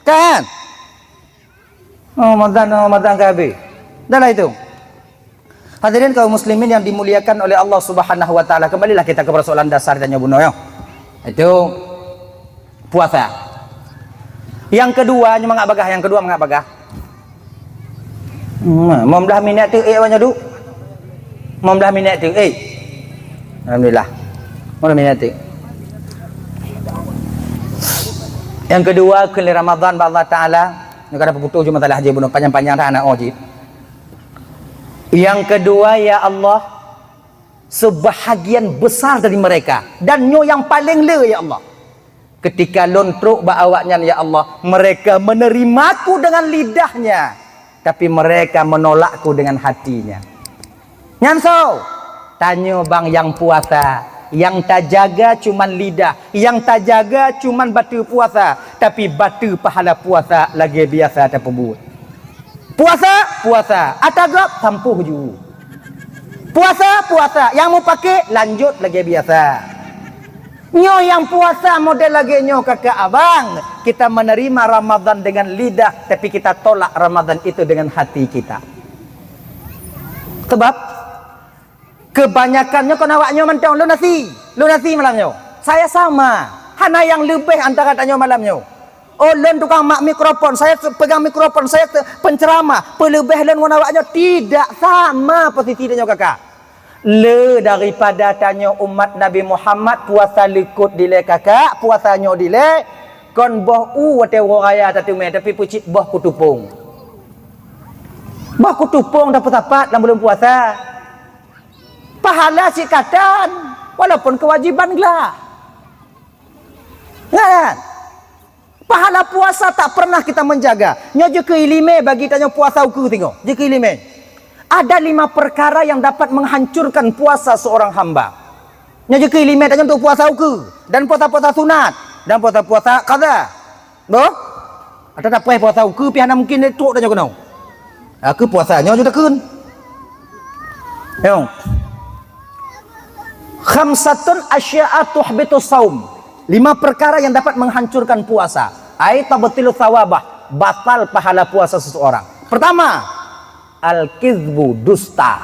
kan. Oh madan kabe. Dah lah itu. Hadirin kaum muslimin yang dimuliakan oleh Allah Subhanahu wa taala, kembalilah kita ke persoalan dasar tanya buno yo. Itu puasa. Yang kedua mangak bagah. Mau belah minat tu banyak du. Mau belah minat tu alhamdulillah. Mau minat tu. Yang kedua ke Ramadan ba Allah taala, nak ada putus cuma masalah haji buno panjang-panjang dah anak wajib. Yang kedua, ya Allah, sebahagian besar dari mereka dan nyo yang paling le ya Allah, ketika lontruk ba awaknya ya Allah, mereka menerimaku dengan lidahnya tapi mereka menolakku dengan hatinya. Nyanso tanya bang yang puasa, yang tak jaga cuman lidah, yang tak jaga cuman batu puasa, tapi batu pahala puasa lagi biasa tak pebut. Puasa atagap tampuh ju. Puasa yang mau pakai lanjut lagi biasa. Nyo yang puasa model lagi nyo kakak abang, kita menerima Ramadan dengan lidah tapi kita tolak Ramadan itu dengan hati kita. Sebab kebanyakannya kon awaknya mentang lu nasi malamnya. Saya sama, hana yang lebih antara tanyo malamnya. Oh len tukang mak mikrofon, saya pegang mikrofon, saya penceramah, pelebih len awaknya tidak sama posisinya kakak. Le daripada tanya umat Nabi Muhammad puasa likut dile kakak, puasanya dile kon boh wate raya tapi pucit boh kutupung. Boh kutupung dapat dalam bulan puasa. Pahala sikatan walaupun kewajiban gelah. Kan? Pahala puasa tak pernah kita menjaga. Nyo je keilime bagi tanya puasa uku tengok. Je keilime. Ada 5 perkara yang dapat menghancurkan puasa seorang hamba. Nyo je keilime tanya untuk puasa uku dan puasa-puasa sunat dan puasa-puasa qada. Boh? Ada tak puasa uku pi hana mungkin tok tanya kono. Aku puasanya je takun. Yo. Khamsatun asya'a tuhbitu saum. 5 perkara yang dapat menghancurkan puasa. Ai tabtilu thawabah, batal pahala puasa seseorang. Pertama, al-kizbu, dusta.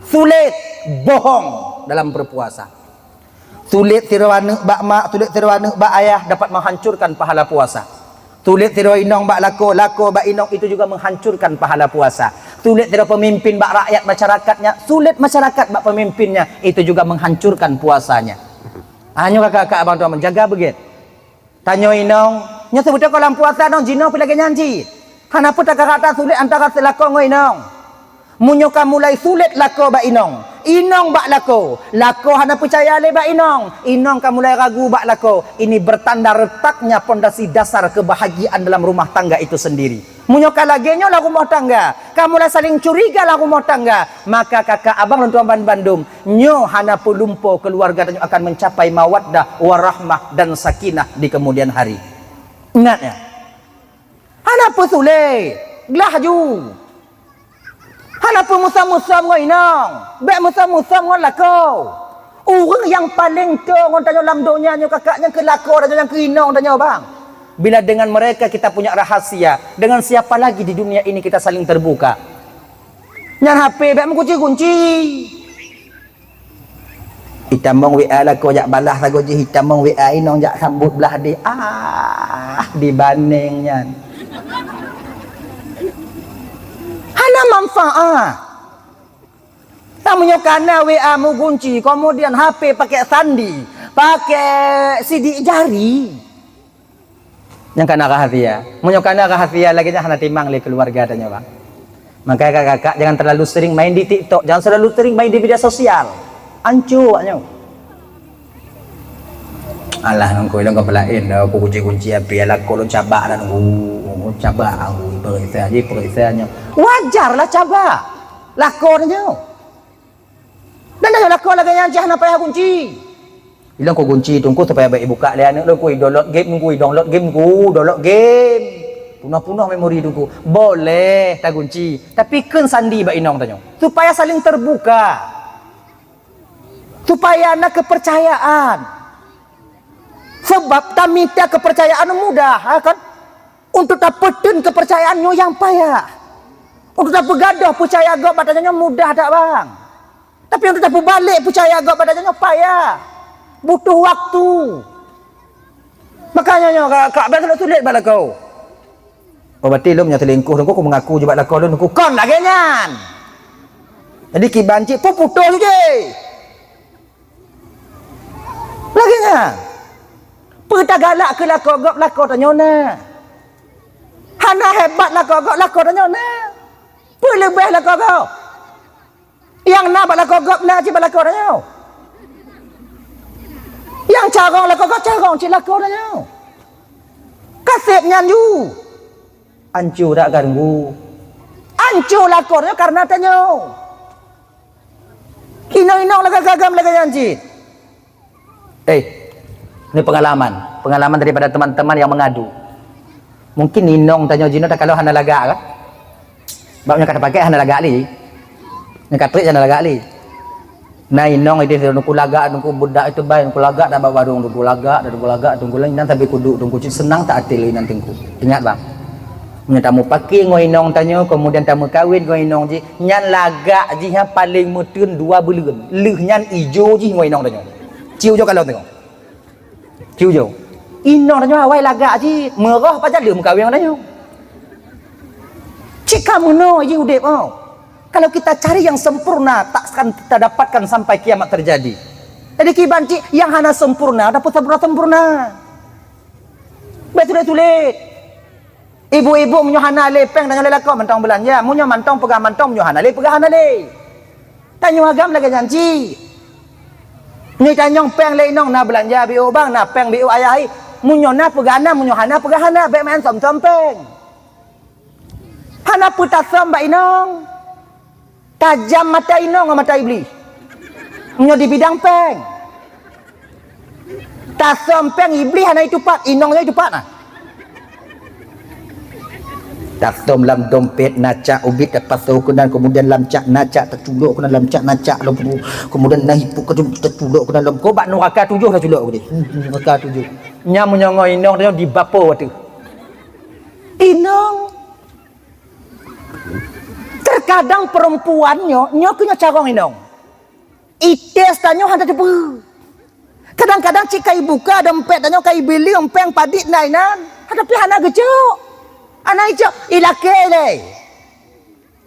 Sulit bohong dalam berpuasa. Sulit tirwana bak mak, sulit tirwana bak ayah dapat menghancurkan pahala puasa. Sulit tiro inong bak lako bak inong itu juga menghancurkan pahala puasa. Sulit tiro pemimpin bak rakyat masyarakatnya, sulit masyarakat bak pemimpinnya, itu juga menghancurkan puasanya. Hanya kakak-kakak abang tuan menjaga begitu. Tanya inong, nya sebutnya kalau puasa nong jino pi lagi nyanci. Hanapa tak kata sulit antara selakon ngoi inong. Munyo ka mulai sulit lako ba inong. Inong bak lako. Lako hana percaya le bak inong. Inong ka mulai ragu bak lako. Ini bertanda retaknya pondasi dasar kebahagiaan dalam rumah tangga itu sendiri. Munyo ka lagenyo lah rumah tangga. Kamu mulai saling curiga lah rumah tangga. Maka kakak abang dan tuan bandum. Nyo hana pelumpo keluarga dan akan mencapai mawaddah warahmah dan sakinah di kemudian hari. Ingat ya. Hana pesulit. Gelahju. Hana pun musam-musam ngoi nong. Bek musam-musam ngoi lako. Orang yang paling tong orang tanya dalam dunia nyo kakaknya ke lako dan yang ke inong tanya bang. Bila dengan mereka kita punya rahasia, dengan siapa lagi di dunia ini kita saling terbuka. Nyan HP bek mengunci-kunci. Hitam mong WA lako jak balas lagu je hitam mong WA inong jak sambut belah di dibanding nyan. Hana manfaat. Namanya karena WA mu kunci, kemudian HP pakai sandi, pakai sidik jari. Yang karena rahasia. Munyo karena rahasia lagi hana timang le keluarga tanya bang. Makanya kakak-kakak jangan terlalu sering main di TikTok, jangan terlalu sering main di media sosial. Ancur anyo. Alah nangko ilang kapalain aku kunci-kunci HP ala ko cabak dan cabak aku periksa wajarlah cabak lakonnya dan dah lakon lagi yang jangan apa yang kunci bilang ko kunci tunggu supaya baik buka le anak ku download game punah-punah memori tunggu boleh tak kunci tapi ken sandi ba inong tanya supaya saling terbuka supaya anak kepercayaan. Sebab tamita kepercayaan mudah kan? Untuk dapetin kepercayaannya yang payah. Untuk dapat gadah percaya agak badannya mudah tak bang? Tapi untuk dapat balik percaya agak badannya payah. Butuh waktu. Makanya kak biasa sulit bala kau. Oh berarti lu punya selingkuh dan kau mengaku juga bala kau lu kon lagi nyan. Jadi kibanci pun putus je. Lagi nyan. Peta galak ke lako tanya na. Hana hebat lako tanya na. Apa lebih lako kau? Yang na balako na ci balako tanya. Yang carong lako ci lako tanya. Kasep nyan you. Ancu tak ganggu. Ancu lako tanya karena tanya. Inong lagi gagam lagi janji. Ini pengalaman daripada teman-teman yang mengadu. Mungkin inong tanya jino tak kalau hana laga kan? Babnya kata pakai hana laga li. Ni katrik hana laga li. Nah inong itu nungku laga nungku budak itu baik nungku laga dah bawa warung nungku laga tunggu lain nanti tapi kudu tunggu senang tak atil nanti ku. Ingat bang. Nya tamu pakai ngoi inong tanya kemudian tamu kawin ngoi inong ji nyan laga ji yang paling mutun 2 bulan. Leuh nyan ijo ji ngoi inong tanya. Ciu jo kalau tengok. Ciu jo. Inong tanya awai laga ji merah paja leuh kawin tanya. Cik kamu no ji udep oh. Kalau kita cari yang sempurna tak akan kita dapatkan sampai kiamat terjadi. Jadi kibanci yang hana sempurna dapat sempurna. Betul sulit. Ibu-ibu munyo hana lepeng dengan lelaki mantong belanja, munyo mantong pegang mantong munyo hana le pegang hana le. Tanyo agam lagi janji. Ni tanyong peng le inong na belanja biu bang na peng biu ayah munyo na pegang na munyo hana pegang hana bek main som-som peng. Hana putasom ba inong. Tajam mata inong mata iblis. Munyo di bidang peng. Tasom peng iblis hana itu pat inongnya itu pat nah. Tasom lam dompet nacak ubit lepas tu kemudian lamcak nacak terculuk kena lamcak nacak lempu kemudian nahipu terculuk kena lempu bak neraka 7 dah culuk dia neraka 7 nya menyongo inong dia di bapo tu inong terkadang perempuannya nyo kena carong inong ites tanyo handa debu kadang-kadang cikai buka dompet tanyo kai beli ompeng padik nainan hadapi hana gejok anak hijau ilake le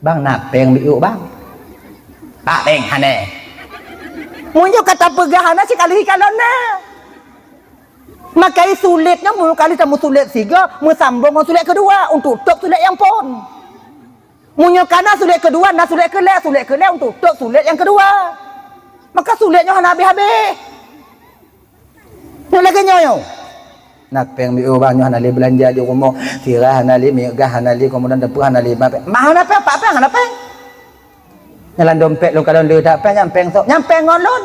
bang napeng biu bang tak peng hane munyo kata pegah hana sekali kalau na makai sulitnya mu kali tamu sulit 3 mu sambung sulit kedua untuk tok sulit yang pon Munyo kana sulit kedua, nak sulit ke le untuk tok sulit yang kedua. Maka sulitnya hana habis-habis. Nyo lagi nyo. Nak peng mi ubah nyo hana le belanja di rumah, kira hana le megah hana le kemudian depu hana le apa. Mah hana peng, pak peng hana peng. Nyalan dompet lu kalau le tak peng nyampeng sok, nyampeng ngon.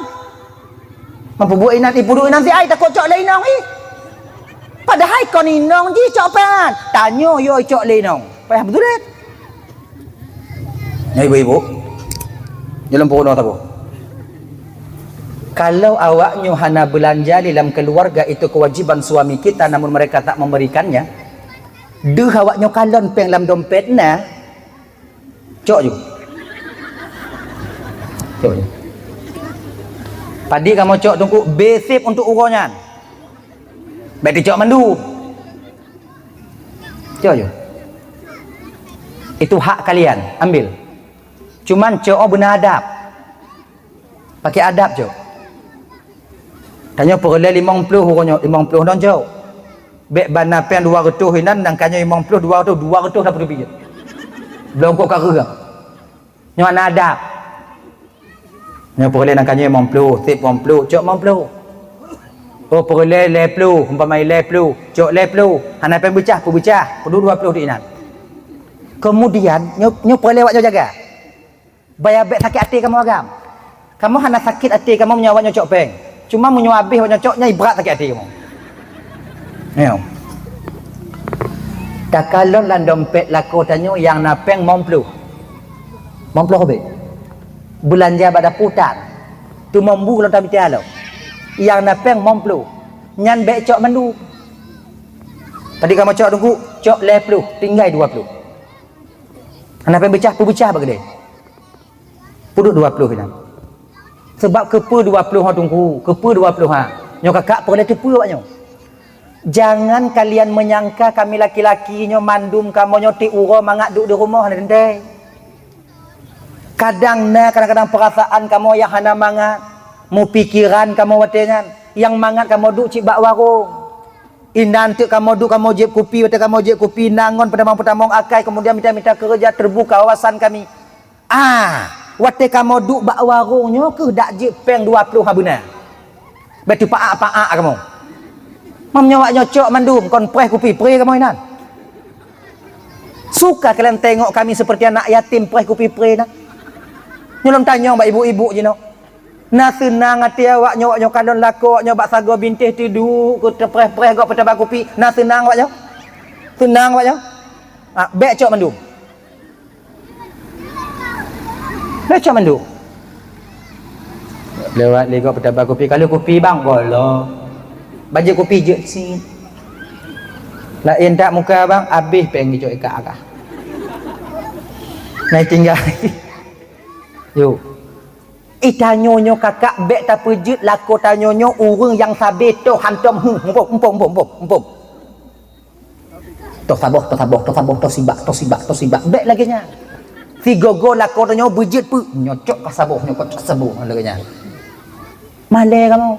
Mampu buat inan ibu duk inan si ai takut cok le inong i. Padahal kon inong ji cok pengan. Tanyo yo cok le inong. Payah betul det. Ya ibu-ibu. Jalan pokok tahu. Kalau awaknya hana belanja dalam keluarga itu kewajiban suami kita namun mereka tak memberikannya. Deh awaknya kalon peng dalam dompetnya. Cok je. Cok je. Padi kamu cok tunggu basic untuk uronya. Baik cok mandu. Cok je. Itu hak kalian, ambil. Cuman cok benar adab. Pakai adab cok. Tanya perle 50 urunyo 50 don cok. Bek bana pen 200 hinan nangkanya 50 200 dah pergi. Belum kok kara. Nyo ana adab. Nyo perle nangkanya 50, tip 50, cok 50. Oh perle 50, umpamai 50, cok 50. Hana pen becah, perlu 20 di inan. Kemudian nyo perle awak jaga. Bayar bek sakit hati kamu agam. Kamu hana sakit hati kamu menyawak nyocok peng. Cuma menyuabih nyocoknya berat sakit hati kamu. Ya. Tak kalau lan dompet lako tanyo yang napeng 50. 50 habis. Belanja pada putar. Tu mambu kalau tak bicara lo. Yang napeng 50. Nyan bek cok mandu. Tadi kamu cok tunggu, cok 50, tinggal 20. Hana peng pecah bagede. Puduk 20 hinan. Sebab kepa 20 ha tunggu, kepa 20 ha. Nyo kakak perlu kepa awaknyo. Jangan kalian menyangka kami laki-laki nyo mandum kamu nyo ti uro mangak duk di rumah ndai. Kadang-kadang perasaan kamu yang hana mangat, mu pikiran kamu watengan, yang mangat kamu duk cik bak warung. Inan tu kamu duk kamu jeb kopi, kamu jeb kopi nangon pedamang-pedamang akai kemudian minta kerja terbuka wawasan kami. Wate kamu duk bak warungnya ke dak je peng 20 ha benar. Betu paak kamu. Mamnya wak nyocok mandum kon preh kopi pre kamu inan. Suka kalian tengok kami seperti anak yatim preh kopi pre nah. Nyolong tanya mbak ibu-ibu je no. Na senang hati awak nyok kalon lako nyok bak sago bintih tidur ke preh-preh gok petabak kopi. Na senang awak nyo. Senang awak nyo. Bek cok mandum. Macam mana tu? Lewat legok petabak kopi. Kalau kopi bang, boleh. Baju kopi je si. Lain tak muka bang, habis peng dicok ikat akak. Naik tinggal. Yo. Itanyonyo kakak bek tak pejut lako tanyonyo urang yang sabe tu hantom empom. Tok sibak. Bek lagi nya. Si gogo lako tanyo bejut pu nyocok ka sabuh laganya. Malai kamu.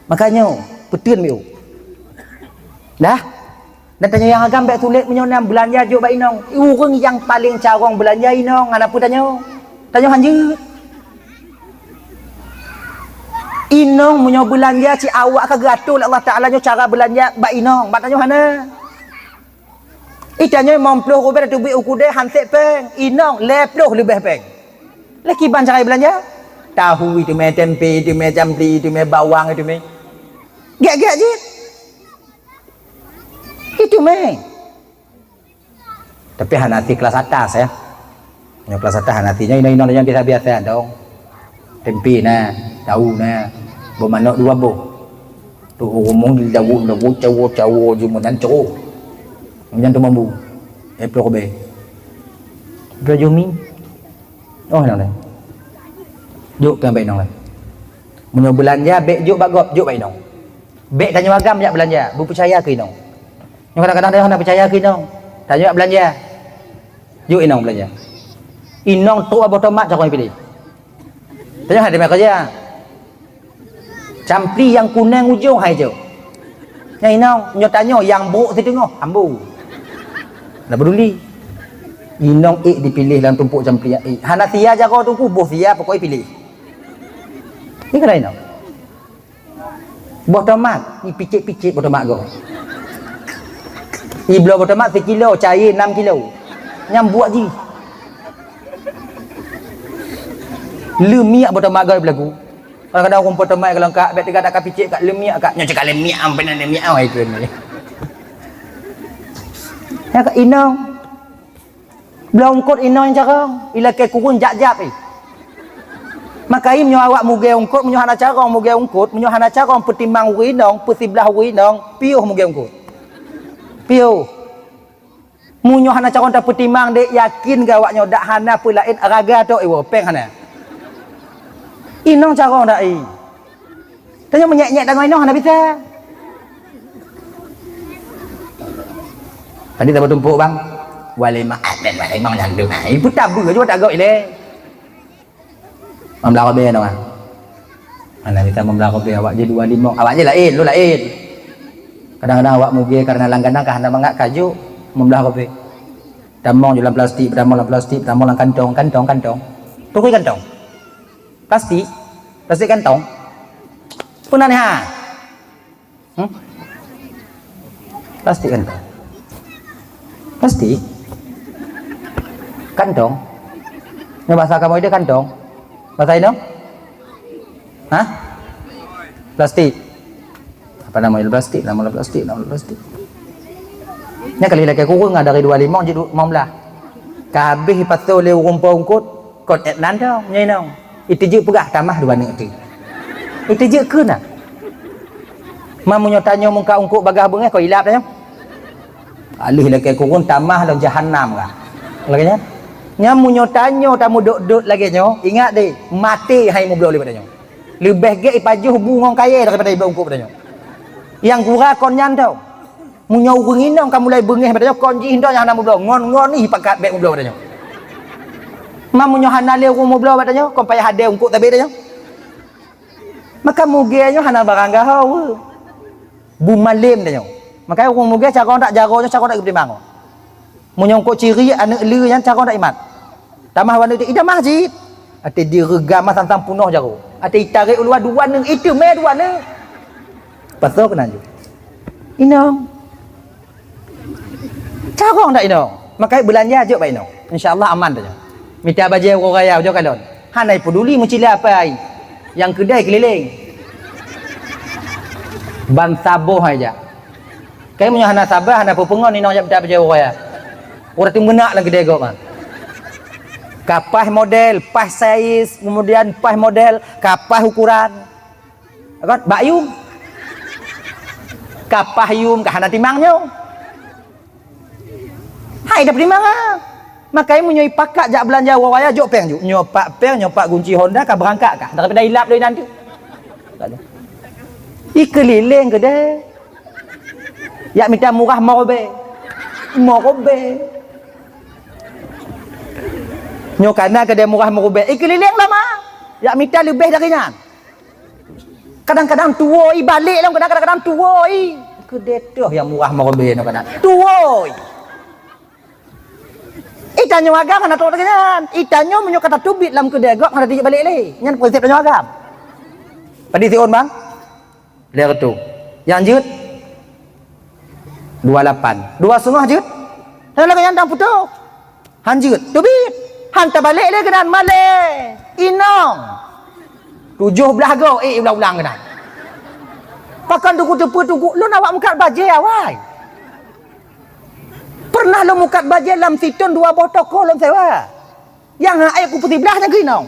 Makanya petun miu. Dah. Dan tanya yang agam bek sulit menyonam belanja juk bak inong. Urang yang paling carong belanja inong ana pu tanyo. Tanyo hanjut. Inong menyo belanja ci awak ka gatul Allah Taala nyo cara belanja bak inong. Bak tanyo hana. Itanya 50 rupiah tu beli ukude hansek peng. Inong 50 lebih peng. Laki ban cara belanja? Tahu itu me tempe, itu me jampi, itu me bawang, itu me. Gak je. Itu me. Tapi hanati kelas atas ya. Yang kelas atas hanatinya inong yang biasa-biasa dong. Tempe nah, tahu nah. Bermanok 2 boh. Tu ngomong di cawo jumunan cawo. Kemudian tu mambu. Probe. Berjumi. Oh nang lai. Juk kan baik nang lai. Munyo belanja bek juk bagop juk baik nang. Bek tanya agam jak belanja, bu percaya ke inong. Yang kadang-kadang dia hendak percaya ke inong. Tanya belanja. Juk inong belanja. Inong tu abot tomat cakap pilih. Tanya ada kerja. Campli yang kuning ujung hai je. Yang inong nyo tanya yang buruk tu tengok ambu. Nak peduli. Inong dipilih dalam tumpuk jampian Hanafiah jaga tumpu buh dia pokoknya pilih. Ni kan inong. Buah tomat ni picit-picit buah tomat go. Iblo buah tomat 1 kilo, cair 6 kilo. Nyam buat je. Lemiak buah tomat go belagu. Kadang-kadang orang buah tomat kalau kak bet tak picit kat lemiak kat. Nyo cakap lemiak ampenan lemiak ai tu ni. Ya kat inong. Belum ungkut inong cara ila ke kurun jap-jap makai menyo awak muge ungkut menyo hana cara muge ungkut menyo hana cara pertimbang uri inong persebelah uri inong piuh muge ungkut piuh munyo hana cara tak pertimbang dek yakin ke awaknyo dak hana pelain araga tok peng hana inong cara dak tanya menyek-nyek dengan inong hana bisa tadi tak bertumpuk bang walimah dan walimah yang dulu ibu tabu juga tak gak ile membelah kobe no mana kita membelah kobe awak je 25 awak je lain lu lain kadang-kadang awak muge karena langganan kahana mangak kaju membelah kobe damong dalam plastik damong dalam kantong tukui kantong plastik kantong punan ha plastik kantong plastik kantong ini bahasa kamu itu kantong bahasa ini hah plastik apa namanya plastik nama plastik ini kali lagi kurang dari 25 jadi 15 kabeh patut le rumpau ungkut kot etnan dah nyai nong itu je pegah tamah 2 ni itu je ke nak mamunyo tanyo muka ungkut bagah bengeh kau hilap dah alih lagi kurang tamah dalam jahannam kah lagi nya nyamunyo tanyo tamu duk lagi nyo ingat deh mati hai mu boleh padanya lebih ge ipajuh bungong kaya daripada ibu ungkup padanya yang kurang konyan tau munyo urunginong kamu mulai bengeh padanya konji hindo yang hana mu boleh ngon ni pakat bek mu boleh padanya mamunyo hana le mu boleh padanya kon payah hade ungkup tabe padanya maka mugenyo hana barang gahau bu malim padanya maka urung muge cara tak jaronyo cara tak pertimbang menyongkok ciri anak lu yang cara tak imat tamah warna itu idah masjid ate diregam tentang punuh jaro ate tarik ulua 2 neng itu me 2 neng pasal kena ju inong cara tak inong makai belanja je baik inong insyaallah aman dah minta baje orang raya jo kalon hanai peduli mencila apa ai yang kedai keliling ban saboh aja kai punya hana sabah hana pepengon inong minta baje orang raya orang tu menak lagi dego kan kapah model pas saiz kemudian pas model kapah ukuran kan bayum kapah yum kahana timangnya hai dah timang makai menyoi pakat jak belanja wawaya jok peng ju nyopak kunci Honda ka berangkat kah daripada hilap dari nanti ikeliling ke deh ya minta murah mobe nyokana kedai murah merubah keliling lama ya minta lebih darinya kadang-kadang tua balik lah kadang-kadang tua kedai tu yang murah merubah nyokana tua itanyo agam mana tahu darinya itanyo menyokata tubit dalam kedai gok ada balik lagi nyan prinsip tanyo agam tadi tion bang lihat tu yang jut 28 2,5 jut dan lagi yang putus hanjut tubit hantar balik dia kenan malay inong 17 go ulang-ulang kenan pakan tunggu lu nak mukat baje awai pernah lu mukat baje dalam situn 2 botol ko dalam sewa yang air ku putih belah negeri nong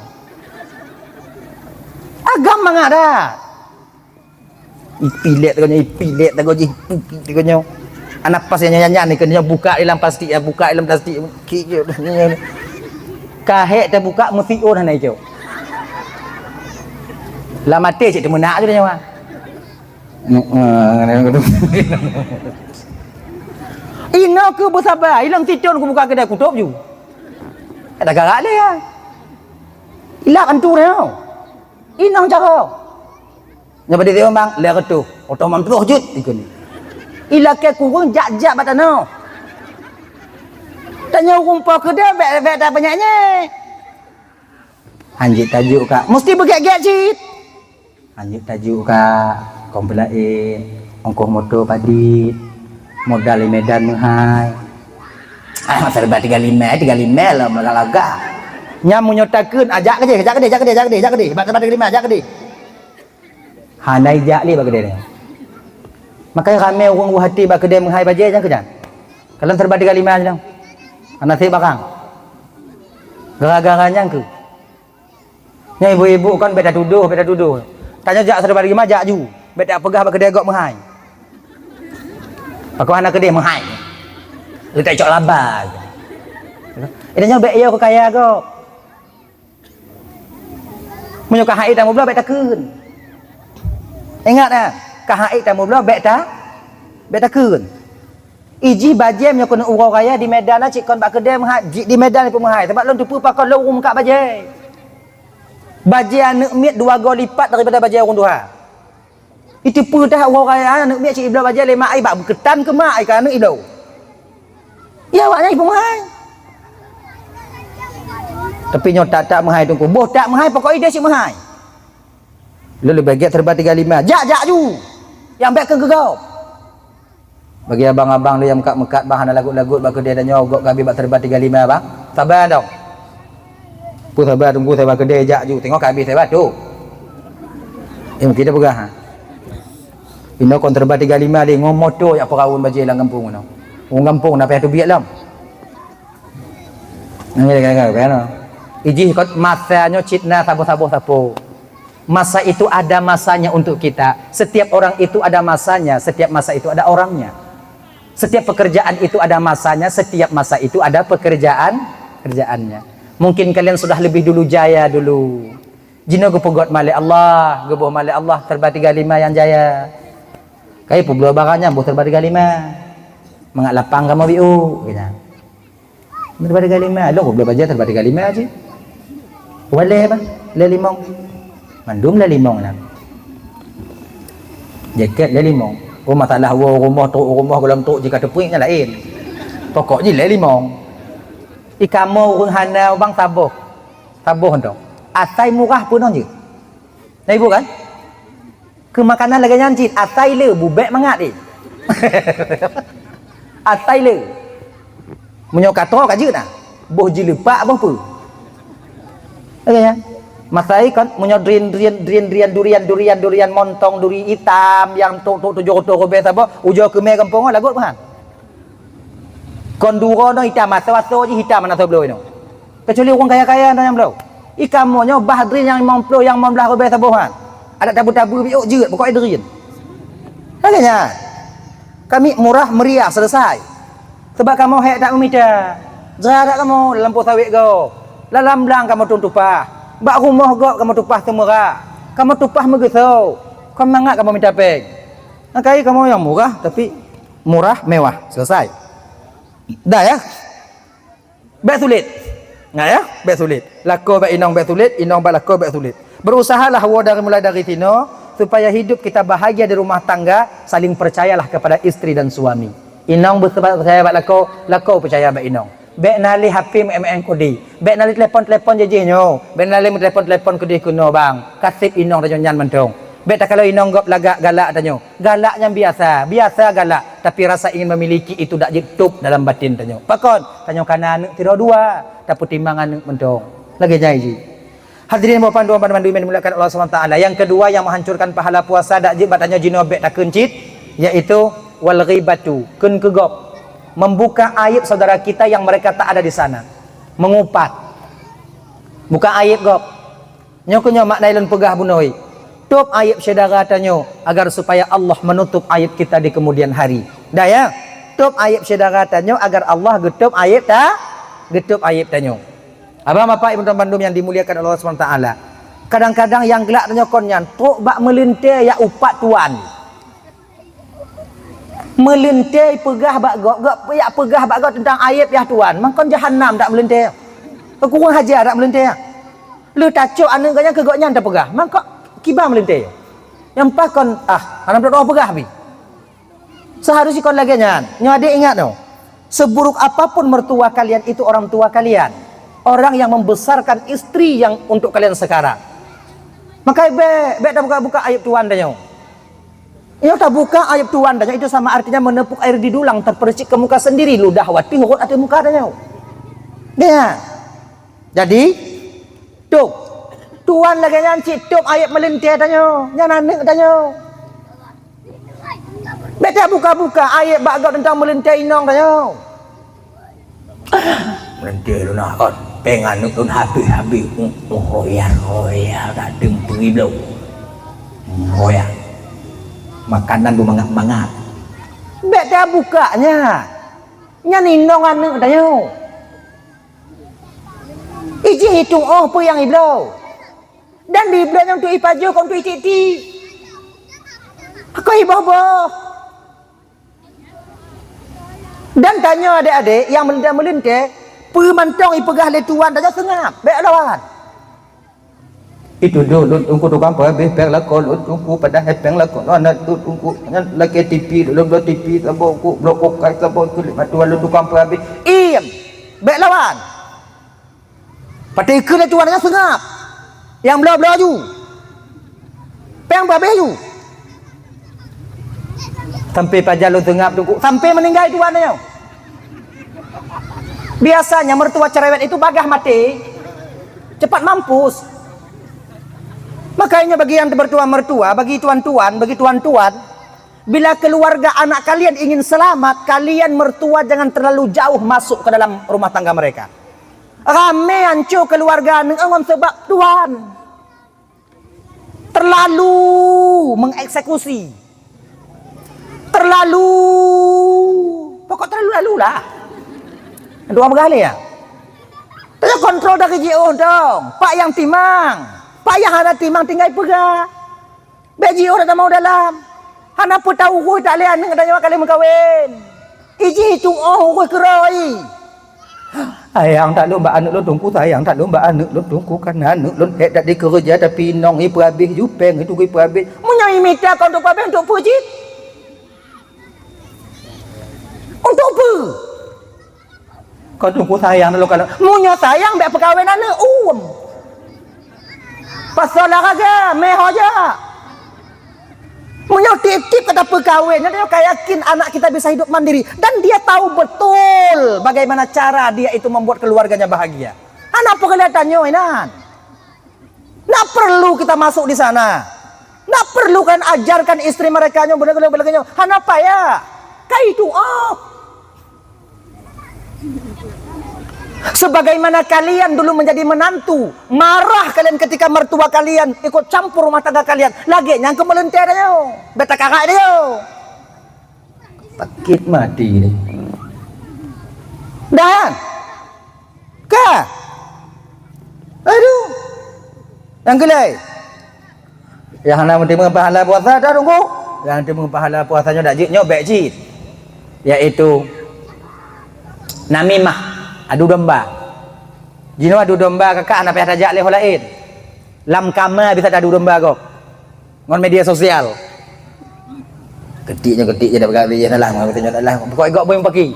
agam mangada ipilet tagonya tagonya anak pas yang nyanyi ni kena buka dalam plastik kahek terbuka mesti on hanai jo lah mati cik temenak je dia nyawa ina ke bersabar hilang titon ku buka kedai kutup ju ada garak dia ya ilak antu dia inang cara nyapa dia bang le tu otoman terus jut ikun ilak ke kurang jak-jak batano Tanya rumpah ke dia, bet tak banyaknya. Anjik tajuk kak, mesti bergek-gek cik. Anjik tajuk kak, kompelain, ongkoh motor padi, modal di Medan menghai. Serba 35 lah laga-laga. Nyam menyotakeun ajak ke dia. Serba 35 ajak ke dia. Hanai jak li bagi dia. Makanya ramai orang hati bagi dia menghai baje jangan kejan. Kalau serba 35 aja dong. Anak saya bakang. Gara-garanya ke. Nya ibu-ibu kan beda tuduh. Tanya jak serba 35 jak ju. Beda pegah bagi dia gok menghai. Aku anak ke dia menghai. Lu tak cok laba. Ini nya bek yo kaya kok. Menyo kahai tamu belah bek takeun. Ingat ah, kahai tamu belah bek takeun. Iji bajem yang kena urau raya di Medan lah cik kon bak kedai di Medan ni pun mahal sebab lon tupu pakon lo kat baje. Baje anak miat 2 kali lipat daripada baje orang duha. Itu pun dah urau raya anak miat cik iblau baje lemak ai bak berketan ke mak ai kan anak iblau. Ya awaknya pun mahal. Tapi nyo tak mahal tungku. Boh tak mahal pokok ide cik mahal. Lu baget terba 35. Jak ju. Yang baik ke gegau. Bagi abang-abang dia yang mekat-mekat bahan lagut-lagut bagi dia dan nyogok kami bak terbat 35 bang. Sabar dong. Pu sabar tunggu saya bagi dia jak ju. Tengok kami saya batu. Kita pegah ha. Ino kon terbat 35 dia ngom motor ya perawun baje lang kampung no. Wong kampung nak payah tu biak lam. Nang kira-kira kan. Iji kot masanya citna sabo. Masa itu ada masanya untuk kita. Setiap orang itu ada masanya, setiap masa itu ada orangnya. Setiap pekerjaan itu ada masanya, setiap masa itu ada kerjaannya. Mungkin kalian sudah lebih dulu jaya dulu. Jino gue pegot malik Allah, gue boh malik Allah terba 35 yang jaya. Kai publo barangnya boh terba 35. Mengat lapang kamu biu, gitu. Terba 35, lo publo baja terba 35 aja. Boleh apa? Le limong. Mandum le limong lah. Jaket le limong. Oh masalah rumah dalam tok jika tepuingnya lain. Pokoknya le limong. Ikamo urang hanau bang tabuh. Tabuh dong. Asai murah pun on je. Nah ibu kan? Ke makanan lagi nyancit, asai le bubek mangat ni. Asai le. Menyokato kat je nah. Boh je lepak boh pu. Okey. Masai kan punya durian montong duri hitam yang tok 7 robe apa ujo ke me kampung lagut pahan. Kon duro no hitam masa-masa je hitam mana tahu beloi no. Kecuali orang kaya-kaya no yang beloi. Ikan monyo bahdrin yang 50 yang 15 robe sabuhan. Ada tabu-tabu biuk jeut pokok durian. Makanya kami murah meriah selesai. Sebab kamu hek tak meminta. Jarak kamu dalam posawit go. Dalam belang kamu tumpah. Bak rumah gok kamu tupah temera. Kamu tupah megesau. Kamu mangat kamu minta peg. Nakai kamu yang murah tapi murah mewah. Selesai. Dah ya. Baik sulit. Nggak ya? Baik sulit. Lako baik inong baik sulit, inong baik lako baik sulit. Berusahalah mulai dari sini supaya hidup kita bahagia di rumah tangga, saling percayalah kepada istri dan suami. Inong percaya baik lako percaya baik inong. Bek nali HP MN kodi. Bek nali telefon jejenyo. Bek nali telefon kodi kuno bang. Kasih inong tanyo nyan mentong. Bek tak kalau inong gop lagak galak tanyo. Galak yang biasa galak. Tapi rasa ingin memiliki itu dak jetup dalam batin tanyo. Pakon tanyo kanan tiro dua. Tapi timbangan mentong. Lagi janji. Hadirin bapak dan pandu yang dimuliakan Allah SWT. Yang kedua yang menghancurkan pahala puasa dak jebat tanyo jino bek tak kencit, yaitu wal ghibatu. Kun kegop. Membuka aib saudara kita yang mereka tak ada di sana. Mengupat. Buka aib gop. Nyokunyo mak nailun pegah bunoi. Tutup aib saudara tanyo agar supaya Allah menutup aib kita di kemudian hari. Dah ya. Tutup aib saudara tanyo agar Allah getup aib tanyo. Abang bapak ibu dan bandum yang dimuliakan Allah SWT. Kadang-kadang yang gelak tanyo konyan tok bak melintir ya upat tuan. Melintir pegah bak gok ya pegah bak gok tentang aib ya tuan. Mangkon jahanam tak melintir. Kurang hajar tak melintir. Lu tacuk anu ganya ke goknya tak pegah. Mangkon kibar melintir. Yang pas kon anak berdoa pegah bi. Seharusnya kon lagi nyan. Nyo adik ingat no. Seburuk apapun mertua kalian itu orang tua kalian, orang yang membesarkan istri yang untuk kalian sekarang. Maka be dah buka aib tuan dah. Ia tak buka aib tuan dah, itu sama artinya menepuk air di dulang terpercik ke muka sendiri, ludah wati hurut ada muka dah. Dia. Jadi tuh tuan lagi nyanci tuh aib melintir dah. Nyanak dah. Beta buka ayat bagau tentang melentai inong dah. Melentai lu nak on. Pengan lu habis. Hoya tak tempui belum. Hoya. Makanan lu mangap-mangap. Beta bukanya. Nya inong anu dah. Iji hitung apa yang iblau. Dan di iblau yang tu ipaju kau tu iti. Aku iboh-boh. Dan tanya adik-adik yang melintir, pemantong ipegah le tuan dah sengap. Baik lawan. Itu dulu tunggu tukang habis peng lakon tunggu pada peng lakon anak tu tunggu laki TV dulu TV sabo ku blok kai sabo kulit matu lalu tukang habis. Baik lawan. Pati ke le tuan dah sengap. Yang bela-bela ju. Peng habis ju. Sampai pajak lu tengap tunggu sampai meninggal tuan nya. Biasanya mertua cerewet itu bagah mati cepat mampus. Makanya bagi yang mertua, bagi tuan-tuan, bila keluarga anak kalian ingin selamat, kalian mertua jangan terlalu jauh masuk ke dalam rumah tangga mereka. Rame hancur keluarga nengam sebab tuan terlalu mengeksekusi. Pokok terlalu lah. Dua bergali ya. Tanya kontrol dah KJO dong. Pak yang timang. Pak yang ada timang tinggal pegang. BJO dah mau dalam. Hana pun tahu gue tak lihat neng adanya kali mengkawin. Iji hitung gue keroi. Ayang tak lu mbak anak lu tunggu sayang tak lu mbak anak lu tunggu kan anak lu tak di kerja tapi nong ipu habis jupeng itu ipu habis. Menyai minta kau untuk apa untuk puji? Untuk apa? Kau tunggu sayang dulu kalau munyo sayang biar perkahwinan ni pasal olahraga meh aja. Munyo tip-tip kata perkahwin dia yakin anak kita bisa hidup mandiri dan dia tahu betul bagaimana cara dia itu membuat keluarganya bahagia. Apa kelihatannya inan? Nak perlu kita masuk di sana. Nak perlu kan ajarkan istri mereka nya benar-benar apa ya? Kai itu sebagaimana kalian dulu menjadi menantu, marah kalian ketika mertua kalian ikut campur rumah tangga kalian, lagi yang kemelentir dia, beta kakak dia, sakit mati ni. Dan, aduh, yang kelai, yang nak menerima pahala puasa dah tunggu, yang menerima pahala puasanya dah jitnya baik jit, yaitu namimah. Adu domba. Jino adu domba kakak anak payah tajak leh lain. Lam kama bisa adu domba kok. Ngon media sosial. Ketiknya dah berkali ya lah katanya lah. Pokok gok boleh pakai.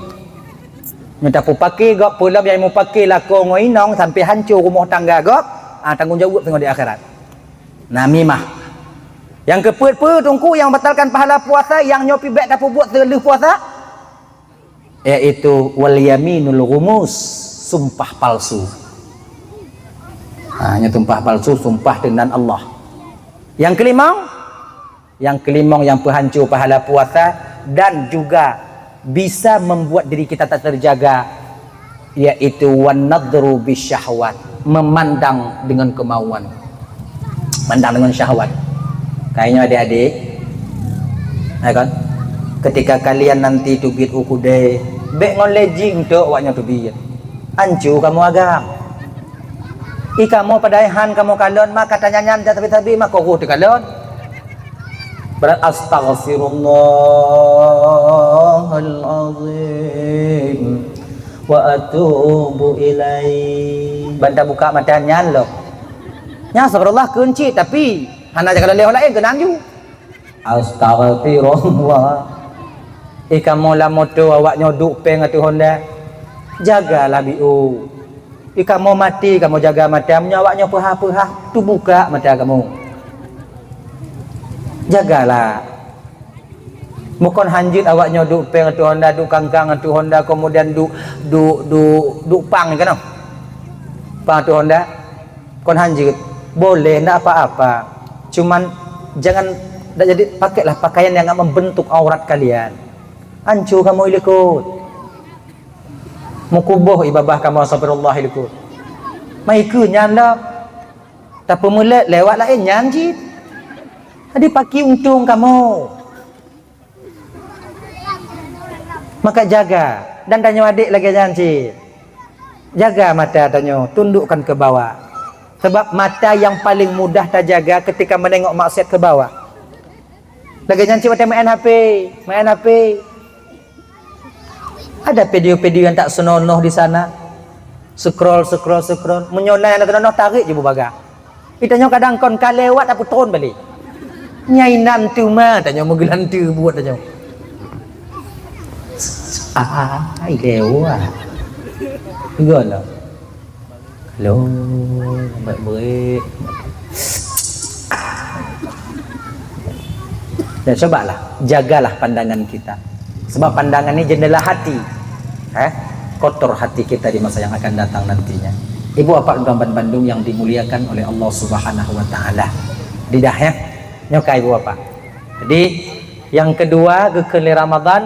Nyata pu pakai gok pulam yang mau pakai lako ngoinong sampai hancur rumah tangga gok. Tanggung jawab tengok di akhirat. Namimah. Yang keput tungku yang batalkan pahala puasa yang nyopi baik dapat buat terleh puasa. Yaitu wal yaminul ghumus, sumpah palsu. Hanya sumpah palsu, sumpah dengan Allah. Yang kelima yang penghancur pahala puasa dan juga bisa membuat diri kita tak terjaga, yaitu wan nadru bisyahwat, memandang dengan kemauan, mandang dengan syahwat. Kayaknya adik-adik, ya kan? Ketika kalian nanti tubit ukude, bek ngon lejing tu awaknya tubit. Ancu kamu agam. Kamu padaihan kamu kalon maka tanya nyan tapi maka kau tu kalon. Berat astaghfirullahalazim wa atubu ilaihi. Banda buka mata nyan loh. Nya astagfirullah kunci tapi hana jangan leh lain kenang ju. Astagfirullah. Kamu lah motor awak nyoduk peng atu Honda. Jagalah biu. Kamu mati, kamu jaga mata. Awaknya pehah-pehah, tu buka mata kamu. Jagalah. Bukan hanjit awak nyoduk peng atu Honda, duk kangkang atu Honda, kemudian duk pang kan? Pang atu Honda. Kon hanjit. Boleh ndak apa-apa. Cuman jangan jadi pakailah pakaian yang membentuk aurat kalian. Ancu kamu ilikut. Mukubuh ibabah kamu astagfirullah ilikut. Mai ke nyanda. Tapi mulai lewat lain nyanjit. Tadi paki untung kamu. Maka jaga dan tanya adik lagi janji. Jaga mata tanya, tundukkan ke bawah. Sebab mata yang paling mudah terjaga ketika menengok maksiat ke bawah. Lagi janji mata main HP. Ada video-video yang tak senonoh di sana. Scroll. Menyonai anak senonoh tarik je bubaga. Ditanya kadang kon kalewat apa turun balik. Nyai nantu mah tanya mogilan tu buat tanya. Ai lewat. Gila. Halo, baik-baik. Dan cobalah, jagalah pandangan kita. Sebab pandangan ini jendela hati. Kotor hati kita di masa yang akan datang nantinya. Ibu bapak Gamban Bandung yang dimuliakan oleh Allah Subhanahu wa taala. Didah ya. Nyoka ibu bapak. Jadi yang kedua gekeli Ramadan,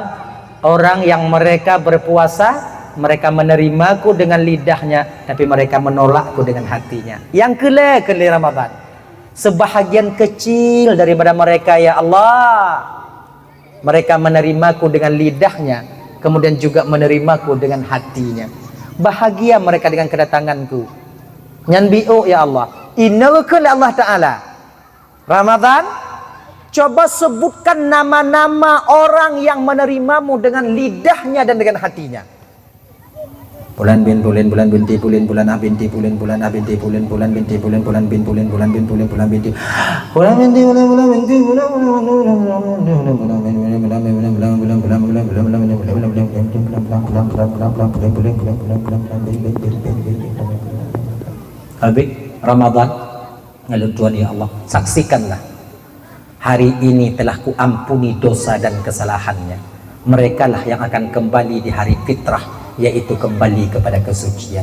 orang yang mereka berpuasa, mereka menerimaku dengan lidahnya, tapi mereka menolakku dengan hatinya. Yang kele Ramadan, sebahagian kecil daripada mereka ya Allah, mereka menerimaku dengan lidahnya, kemudian juga menerimaku dengan hatinya. Bahagia mereka dengan kedatanganku. Nyan bi'u ya Allah. Innaka Allah Ta'ala. Ramadan, coba sebutkan nama-nama orang yang menerimamu dengan lidahnya dan dengan hatinya. Bulan binti bulan ah binti bulan ah binti bulan binti habis Ramadan ngalur Tuhan ya Allah, saksikanlah hari ini telah kuampuni dosa dan kesalahannya. Mereka lah yang akan kembali di hari fitrah, yaitu kembali kepada kesucian.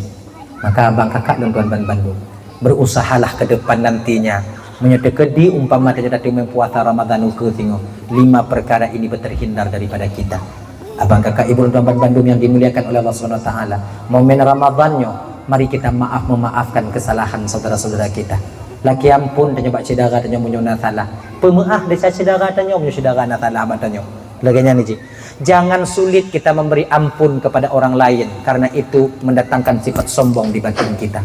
Maka abang kakak dan tuan-tuan Bandung, berusahalah ke depan nantinya menyedekedi umpama tidak ada mempuasa Ramadan ke tengok 5 perkara ini terhindar daripada kita. Abang kakak ibu dan tuan-tuan Bandung yang dimuliakan oleh Allah Subhanahu wa taala, momen Ramadannya mari kita memaafkan kesalahan saudara-saudara kita. Laki ampun tanya bak cedera tanya munyona salah. Pemaaf desa cedera tanya munyo cedera na salah batanya. Laganya ni jangan sulit kita memberi ampun kepada orang lain, karena itu mendatangkan sifat sombong di batin kita.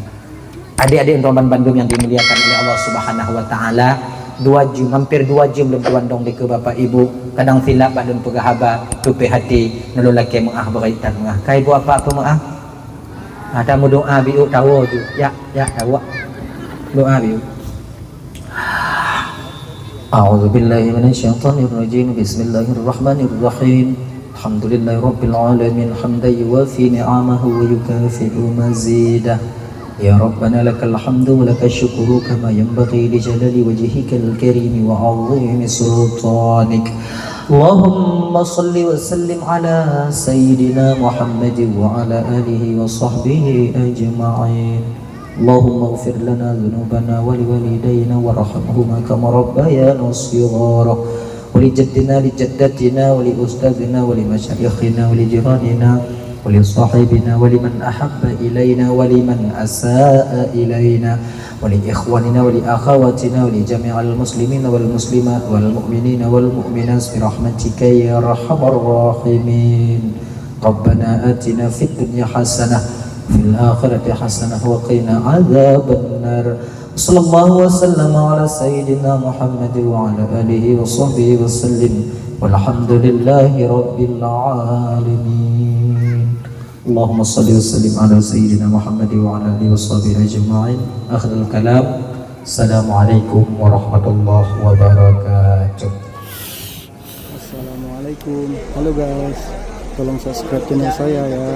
Adik-adik Roman Bandung yang dimuliakan oleh Allah Subhanahu wa taala, 2 jam hampir 2 jam belum tuandong di ke bapak ibu, kadang silap badun pegahaba tupe hati nulu laki maah beraitan maah. Kai bu apa maah? Ada mu doa biu tahu tu. Ya tahu. Doa biu. A'udzu billahi minasyaitonir rajim. Bismillahirrahmanirrahim. Alhamdulillahi rabbil alamin hamdan yuwafi ni'amahu wa yukafi'u mazidah. Ya Rabbana lakal hamdu wa lakal syukru kama yanbaghi li jalali wajhikal karim wa 'azimi sultanik. Allahumma salli wa sallim ala sayyidina Muhammad wa ala alihi wa sahbihi ajma'in. Allahumma ighfir lana dhunubana wa liwalidayna warhamhuma kama rabbayana shighara wa li jaddina li jaddatina wa li ustadzina wa li masyayikhina wa li jiranina wa li sahibina wa liman ahabba ilayna wa liman asaa ilayna wa li ikhwanina wa li akhawatina wa li jami'al muslimina wal muslimat wal mu'minina wal mu'minat bi rahmatika ya arhamar rahimin. Rabbana atina fid dunya hasanah fil akhirati hasanah wa qina adzaban nar. Sallallahu wasallam ala sayyidina Muhammad wa ala alihi wa sahbihi wasallim walhamdulillahi rabbil alamin. Allahumma salli wa sallim ala sayyidina Muhammad wa ala alihi wa sahbihi ajma'in. Akhirul kalam. Assalamualaikum warahmatullahi wabarakatuh. Assalamualaikum. Halo guys, tolong subscribe channel saya ya.